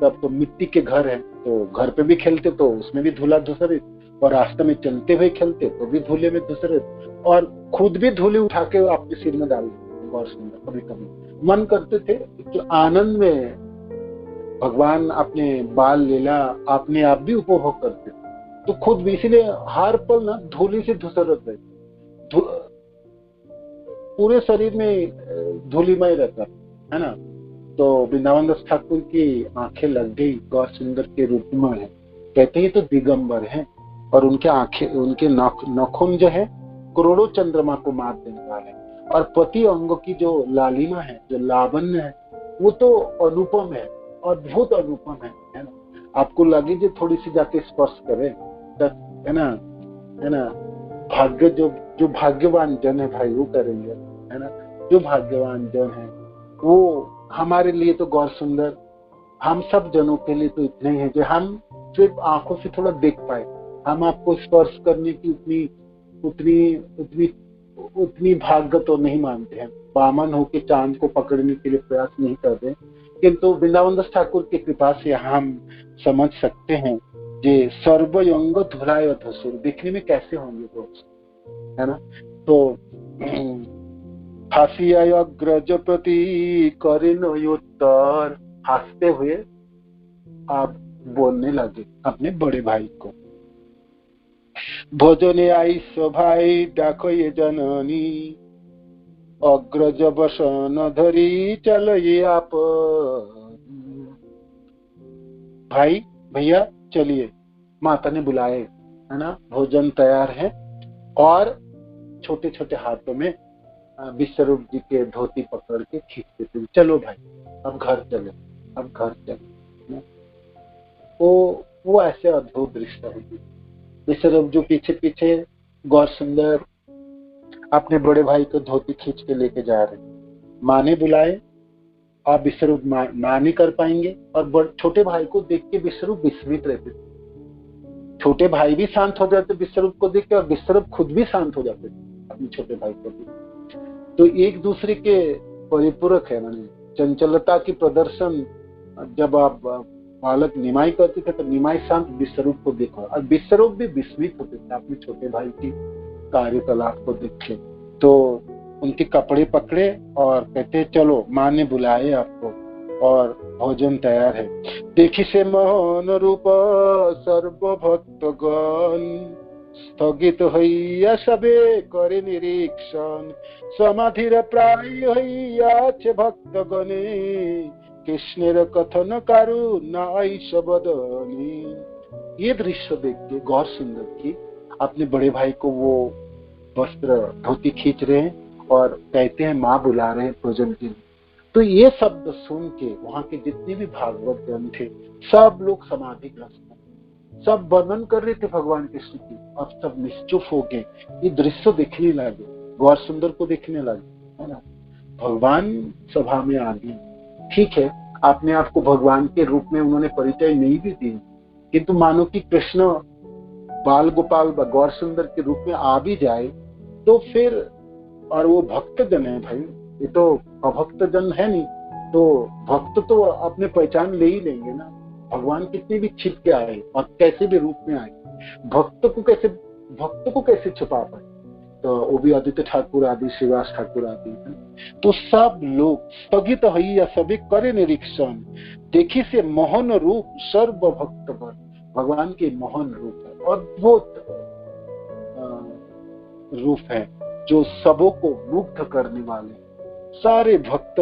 Speaker 1: सब तो मिट्टी के घर है, तो घर पे भी खेलते तो उसमें भी धूला धूसरित, और रास्ते में चलते हुए खेलते तो भी धूले में धूसरित, और खुद भी धूली उठा के आपके सिर में डाल देते। गौर सुंदर कभी कभी मन करते थे कि आनंद में भगवान अपने बाल लीला अपने आप भी उपभोग करते, तो खुद भी, इसीलिए हर पल ना धूली से धूसरत है, पूरे शरीर में धूलिमय रहता है ना। तो वृंदावन दास ठाकुर की आंखें लग गई गौर सुंदर के रूप में है, कहते हैं तो दिगंबर हैं, और उनके आंखें, उनके नाखून जो है करोड़ों चंद्रमा को मात देने वाले, और पति अंग की जो लालिमा है, जो लावण्य है, वो तो अनुपम है, अद्भुत अनुपम है ना। आपको लगे जो थोड़ी सी जाके स्पर्श करे, है ना। भाग्य जो भाग्यवान जन है भाई वो करेंगे, है ना। जो भाग्यवान जन है वो, हमारे लिए तो गौर सुंदर, हम सब जनों के लिए तो इतने ही है जो हम सिर्फ आंखों से थोड़ा देख पाए, हम आपको स्पर्श करने की उतनी उतनी भाग्य तो नहीं मानते हैं, वामन होके चांद को पकड़ने के लिए प्रयास नहीं कर रहे, किंतु वृंदावन दास ठाकुर की कृपा से हम समझ सकते हैं जे सर्वयंग धुलाय धसुर देखने में कैसे होंगे दोस्त, है ना। तो हासिया अग्रज प्रति करें उत्तर, हंसते हुए आप बोलने लगे अपने बड़े भाई को, भोजने आई भाई डाको ये जननी, अग्रज बसन धरी चलो ये आप, भाई भैया चलिए, माता ने बुलाए, है ना, भोजन तैयार है, और छोटे छोटे हाथों में विश्वरूप जी के धोती पकड़ के खींचते थे, चलो भाई अब घर चले, अब घर चले। वो ऐसे अद्भुत दृश्य है। विश्वरूप जो पीछे पीछे गौर सुंदर अपने बड़े भाई को धोती खींच के लेके जा रहे, माँ ने बुलाए, आप विश्वरूप माँ नहीं कर पाएंगे, और छोटे भाई को देख के विश्वरूप विस्मित रहते थे। छोटे भाई भी शांत हो जाते विश्वरूप को देख के, और विश्वरूप खुद भी शांत हो जाते थे अपने छोटे भाई को देख। तो एक दूसरे के परिपूरक है, माने चंचलता की प्रदर्शन। जब आप बालक निमाई करते थे तो निमाई शांत विश्वरूप को देखो, और विश्वरूप भी विस्मित होते थे अपने छोटे भाई की कार्यकलाप को देख के। तो उनके कपड़े पकड़े और कहते चलो माँ ने बुलाए आपको और भोजन तैयार है। देखी से मोहन रूप सर्व भक्तगण, स्थगित हइया सबे करे निरीक्षण, समाधिर प्राय हइया छे भक्तगणे, कृष्णेर कथन कारू नाई सबदनी। ये दृश्य देख के गौर सुंदर की अपने बड़े भाई को वो वस्त्र धोती खींच रहे हैं और कहते हैं माँ बुला रहे हैं भोजन के लिए। तो ये शब्द सुन के वहां के जितने भी भागवत जन थे सब लोग समाधिग्रस्त, सब वर्णन कर रहे थे भगवान कृष्ण की, अब सब निश्चुप हो गए, ये दृश्य देखने लगे, गौर सुंदर को देखने लगे, है ना। भगवान सभा में आ गए, ठीक है, अपने आप को भगवान के रूप में उन्होंने परिचय नहीं भी दी, किंतु मानो कि कृष्ण बाल गोपाल गौर सुंदर के रूप में आ भी जाए तो फिर, और वो भक्त जन है भाई, ये तो अभक्त जन है नहीं, तो भक्त तो अपने पहचान ले ही लेंगे ना। भगवान कितने भी छिप के आए और कैसे भी रूप में आए, भक्त को कैसे छुपा पाए। तो वो भी आदित्य ठाकुर आदि, श्रीवास ठाकुर आदि, तो सब लोग स्थगित हइया सभी करे निरीक्षण, देखी से मोहन रूप सर्व भक्त पर, भगवान के मोहन रूप है, अद्भुत रूप है जो सबों को मुग्ध करने वाले, सारे भक्त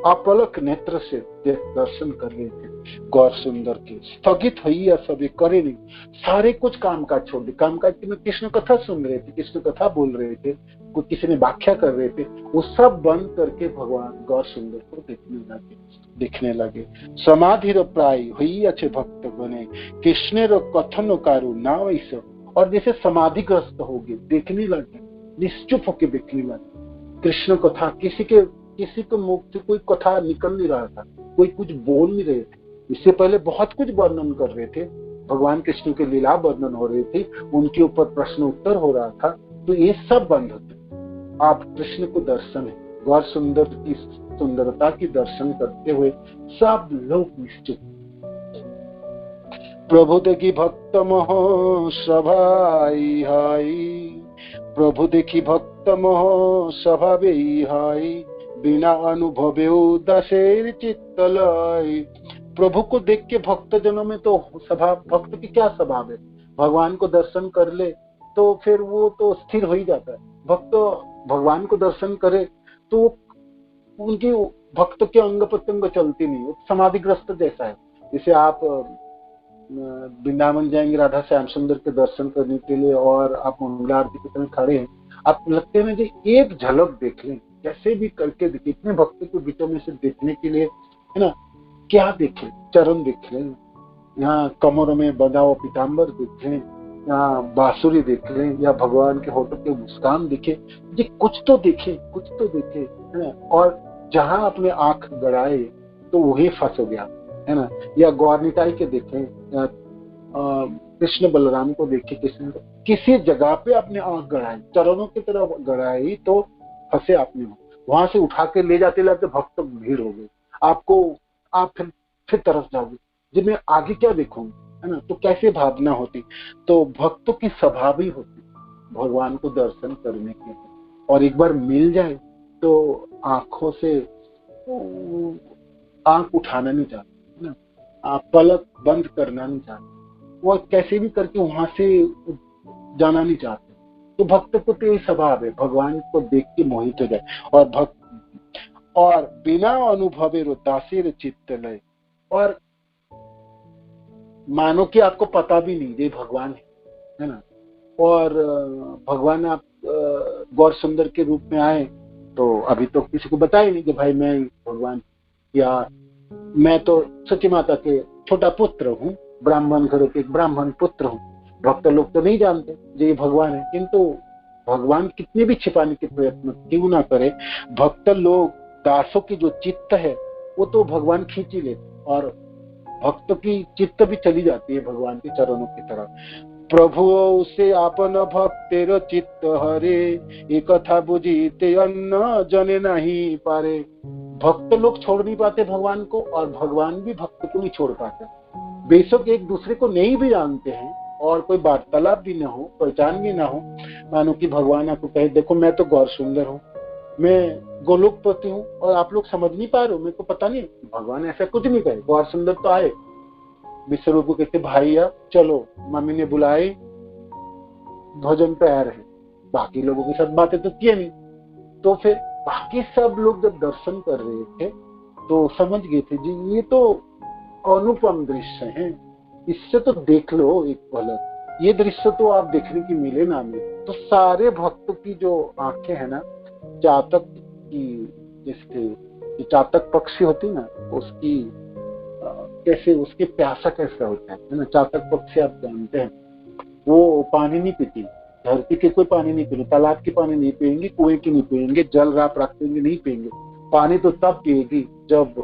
Speaker 1: अपलक नेत्र से दर्शन कर रहे थे गौर सुंदर के। स्थगित हइया सभी करे नहीं, सारे कुछ काम काज छोड़ दिए, काम काज में कृष्ण कथा सुन रहे थे, कृष्ण कथा बोल रहे थे, कुछ किसी ने व्याख्या कर रहे थे, वो सब बंद करके भगवान गौर सुंदर को देखने लगे। समाधिर प्राय हइया छे भक्त बने, कृष्णेर कथन कारू ना वैसे, और जैसे समाधिग्रस्त हो गए, देखने लगे, निश्चुप होकर देखने लगे कृष्ण कथा। किसी के मुख से कोई कथा निकल नहीं रहा था, कोई कुछ बोल नहीं रहे थे। इससे पहले बहुत कुछ वर्णन कर रहे थे, भगवान कृष्ण के लीला वर्णन हो रही थी, उनके ऊपर प्रश्न उत्तर हो रहा था, तो ये सब बंद होते। आप कृष्ण को दर्शन है, गौर सुंदर की सुंदरता की दर्शन करते हुए सब लोग निश्चित। प्रभु देखी भक्त मोह सभाई हाई, प्रभु देखी भक्त मोह सभावे हाई, बिना अनुभवे उदासेर चित्तलय। प्रभु को देख के भक्त जनों में तो स्वभाव, भक्त की क्या स्वभाव है, भगवान को दर्शन कर ले तो फिर वो तो स्थिर हो ही जाता है। भक्त भगवान को दर्शन करे तो उनकी भक्त के अंग प्रत्यंग चलती नहीं, समाधिग्रस्त जैसा है। जैसे आप वृंदावन जाएंगे राधा श्याम सुंदर के दर्शन करने के लिए और आप मंगला आरती की तरह खड़े हैं, आप लगते हैं जी एक झलक देख लें, कैसे भी करके देखे, इतने भक्त के बीचों में से देखने के लिए, है ना, क्या देखे, चरण देख लें, यहाँ कमरों में बंधा हुआ पीताम्बर देख लें, यहाँ बांसुरी देख लें, या भगवान के होठों के मुस्कान दिखे, जी कुछ तो देखे, है ना। और जहां अपने आंख गड़ाए तो वही फंस हो गया, है ना। या गौर निताई के देखें, कृष्ण बलराम को देखे, कृष्ण किसी जगह पे अपने आंख गड़ाई, चरणों की तरफ गड़ाई तो फंसे आपने, वहां से उठा के ले जाते लाते भक्त भीड़ हो गई, आपको आप फिर तरस जाओगे जी मैं आगे क्या देखूंगा, है ना। तो कैसे भावना होती, तो भक्तों की स्वभाव ही होती भगवान को दर्शन करने के, और एक बार मिल जाए तो आंखों से आंख उठाना नहीं चाहते, है ना, आप पलक बंद करना नहीं चाहते, वो कैसे भी करके वहां से जाना नहीं चाहते। तो भक्त को तो यही स्वभाव है, भगवान को देख के मोहित हो जाए, और भक्त और बिना अनुभवे दासीर चित्त लय, और मानो कि आपको पता भी नहीं ये भगवान है ना, और भगवान आप गौर सुंदर के रूप में आए तो अभी तो किसी को बताया नहीं कि भाई मैं भगवान, या मैं तो सची माता के छोटा पुत्र हूँ, ब्राह्मण घरों के एक ब्राह्मण पुत्र हूँ। भक्त लोग तो नहीं जानते ये भगवान है, किंतु भगवान कितने भी छिपाने के प्रयत्न क्यों ना करे, भक्त लोग दासों की जो चित्त है वो तो भगवान खींच ही लेते, और भक्त की चित्त भी चली जाती है भगवान के चरणों की तरफ। प्रभु से आपन भक्तेर चित्त हरे, एक कथा बुझीते अन्न जने नहीं पारे। भक्त लोग छोड़ नहीं पाते भगवान को, और भगवान भी भक्त को नहीं छोड़ पाते। बेशक एक दूसरे को नहीं भी जानते हैं और कोई वार्तालाप भी ना हो, पहचान भी ना हो, मानो कि भगवान आपको कहे देखो मैं तो गौर सुंदर हूँ, मैं गोलोकपति हूँ और आप लोग समझ नहीं पा रहे हो, मेरे को पता नहीं। भगवान ऐसा कुछ नहीं कहे, गौर सुंदर तो आए, विश्वरूप को कहते भाई अब चलो, मम्मी ने बुलाए, भोजन तैयार है, बाकी लोगों के साथ बातें तो किए नहीं। तो फिर बाकी सब लोग जब दर्शन कर रहे थे तो समझ गए थे जी ये तो अनुपम दृश्य है, इससे तो देख लो एक पलक, ये दृश्य तो आप देखने की मिले ना मिले। तो सारे भक्तों की जो आंखें है ना, चातक की, जिसके चातक पक्षी होती ना, उसकी कैसे उसके प्यासा कैसा होता है ना। चातक पक्षी आप जानते हैं वो पानी नहीं पीती, धरती के कोई पानी नहीं पीएंगे, तालाब की पानी नहीं पिएंगे, कुएं की नहीं पिएंगे, जल रात रख देंगे नहीं पिएंगे। पानी तो तब पिएगी जब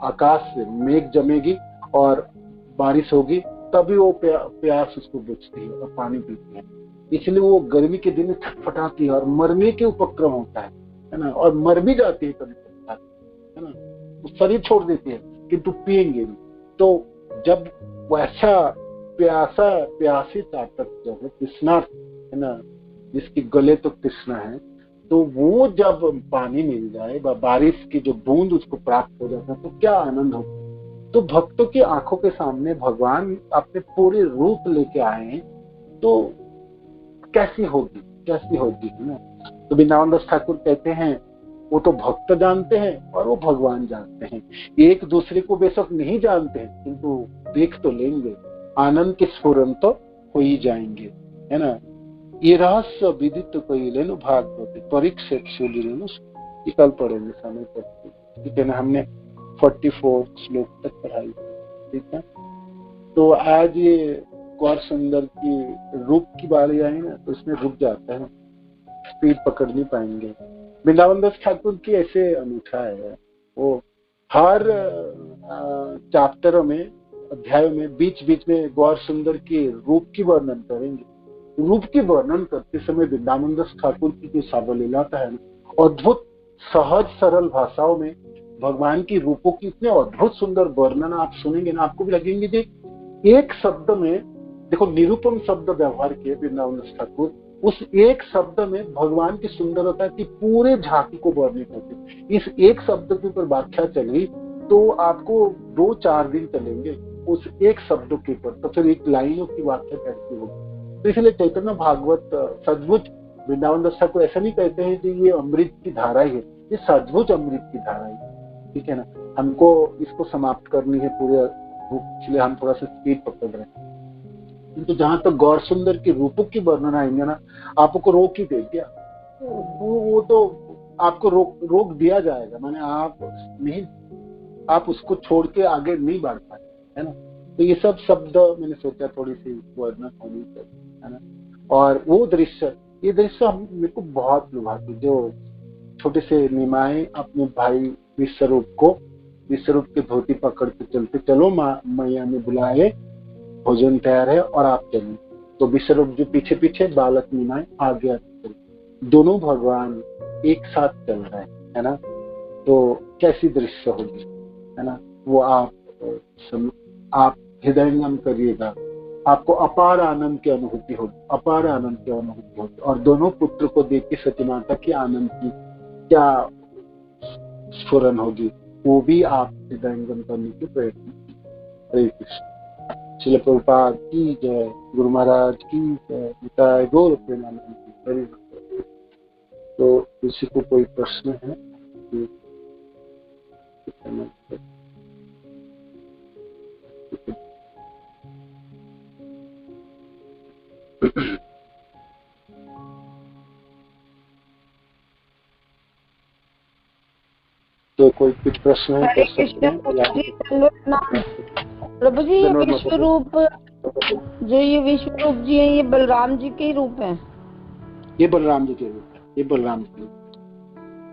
Speaker 1: आकाश से मेघ जमेगी और बारिश होगी, तभी वो प्यास उसको बुझती है और पानी पीती है। इसलिए वो गर्मी के दिन छटपटाती है और मरने के उपक्रम होता है ना, और मर भी जाती है कभी कभी, है ना, तो शरीर छोड़ देती है किंतु पिएंगे नहीं। तो जब वैसा प्यासी चातक जो है तृष्णार्थ है ना, जिसके गले तो तृष्णा है, तो वो जब पानी मिल जाए, बारिश की जो बूंद उसको प्राप्त हो जाता है तो क्या आनंद होता है। तो भक्तों की आंखों के सामने भगवान अपने पूरे रूप लेके आए तो कैसी होगी है ना। तो वृंदावन दास ठाकुर कहते हैं वो तो भक्त जानते हैं और वो भगवान जानते हैं, एक दूसरे को बेशक नहीं जानते हैं किंतु देख तो लेंगे, आनंद के स्फुरन तो हो ही जाएंगे, है ना। ये रहस्य विदित कइलेनु भागवत परीक्षित सुलिरेनु, कल पढ़ेंगे समय पर, ठीक है ना। हमने 44 श्लोक तक पढ़ाई, ठीक है। तो आज ये गौर सुंदर की रूप की बारी आई ना, तो इसमें रुक जाता है, स्पीड पकड़ नहीं पाएंगे। वृंदावन दास ठाकुर की ऐसे अनूठा है, वो हर चैप्टरों में, अध्यायों में बीच बीच में गौर सुंदर के रूप की वर्णन करेंगे। रूप की वर्णन करते समय वृंदावन दास ठाकुर की जो सावलीलता है, अद्भुत सहज सरल भाषाओं में भगवान की रूपों की इतने अद्भुत सुंदर वर्णन आप सुनेंगे ना, आपको भी लगेंगे जी एक शब्द में, देखो निरूपम शब्द व्यवहार किए वृंदावन दास ठाकुर, उस एक शब्द में भगवान की सुंदरता की पूरे झांकी को वर्णित होती। इस एक शब्द के ऊपर व्याख्या चली तो आपको 2-4 दिन चलेंगे उस एक शब्द के ऊपर, तो फिर एक लाइनों की व्याख्या कैसी होगी। तो इसलिए चैतन्य भागवत सचमुच वृंदावन दास ठाकुर ऐसा नहीं कहते हैं कि ये अमृत की धारा है, ये सचमुच अमृत की धारा है, ठीक है ना। हमको इसको समाप्त करनी है पूरे, इसलिए हम थोड़ा सा स्पीड पकड़ रहे हैं। तो जहां तक गौर सुंदर के रूपों की वर्णन आएंगे ना, आपको रोक ही दे दिया, वो तो आपको रोक दिया जाएगा, माने आप उसको छोड़ के आगे नहीं बढ़ पाए, है ना। तो ये सब शब्द मैंने सोचा थोड़ी सी वर्णन होनी चाहिए, है ना। और वो दृश्य, ये दृश्य मेरे को बहुत लुभाती, जो छोटे से निमाए अपने भाई विश्वरूप के धोती पकड़ के चलते, चलो मैया ने बुलाए भोजन तैयार है और आप चलें। तो विश्व रूप जी पीछे पीछे, बालक मीनाएं आगे आगे, दोनों भगवान एक साथ चल रहे है ना। तो कैसी दृश्य होगी, है ना। वो आप हृदयंगम करिएगा, आपको अपार आनंद की अनुभूति होगी, अपार आनंद की अनुभूति होगी। और दोनों पुत्र को देख के सती माता की आनंद की क्या स्फुरन होगी, वो भी आप हृदयंगम करने के प्रयत्न। हरे कृष्ण। श्रील प्रभुपाद की जय, गुरु महाराज की जय, निताय गौर प्रेमानंद। तो किसी को कोई प्रश्न है? तो कोई कुछ प्रश्न है?
Speaker 3: हरे कृष्ण प्रभु जी। ये विश्व रूप, जो ये विश्व रूप जी है, ये बलराम जी के रूप हैं?
Speaker 1: ये बलराम जी के रूप है, ये बलराम जी के।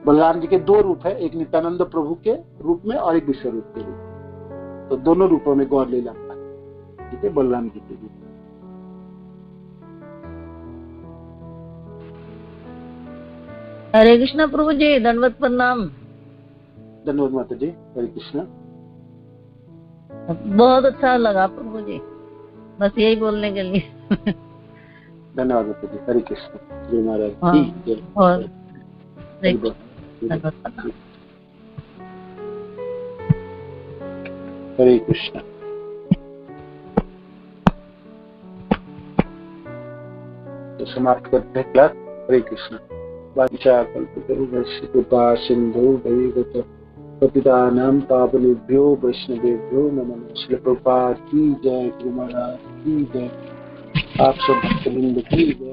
Speaker 1: बलराम जी के दो रूप है, एक नित्यानंद प्रभु के रूप में और एक विश्व रूप के रूप में। तो दोनों रूपों में गौर लीला है, ठीक है, बलराम जी के रूप में।
Speaker 4: हरे कृष्णा प्रभु जी, दंडवत प्रणाम।
Speaker 1: धन्यवाद माता जी। हरे कृष्णा।
Speaker 4: बहुत अच्छा लगा प्रभु जी, बस यही बोलने के लिए।
Speaker 1: धन्यवाद माता जी। हरे कृष्ण। श्री महाराज
Speaker 4: हाँ,
Speaker 1: की जय।
Speaker 4: और
Speaker 1: हरे कृष्ण। तो समाप्त करते हैं क्लास। हरे कृष्ण। वांछा कल्पतरुभ्यश्च कृपा सिंधु भैरवत पतितानां पावनेभ्यो वैष्णवेभ्यो नमः। श्रील प्रभुपाद की जय, गुरु महाराज की जय, आप सब भक्तवृंद की जय।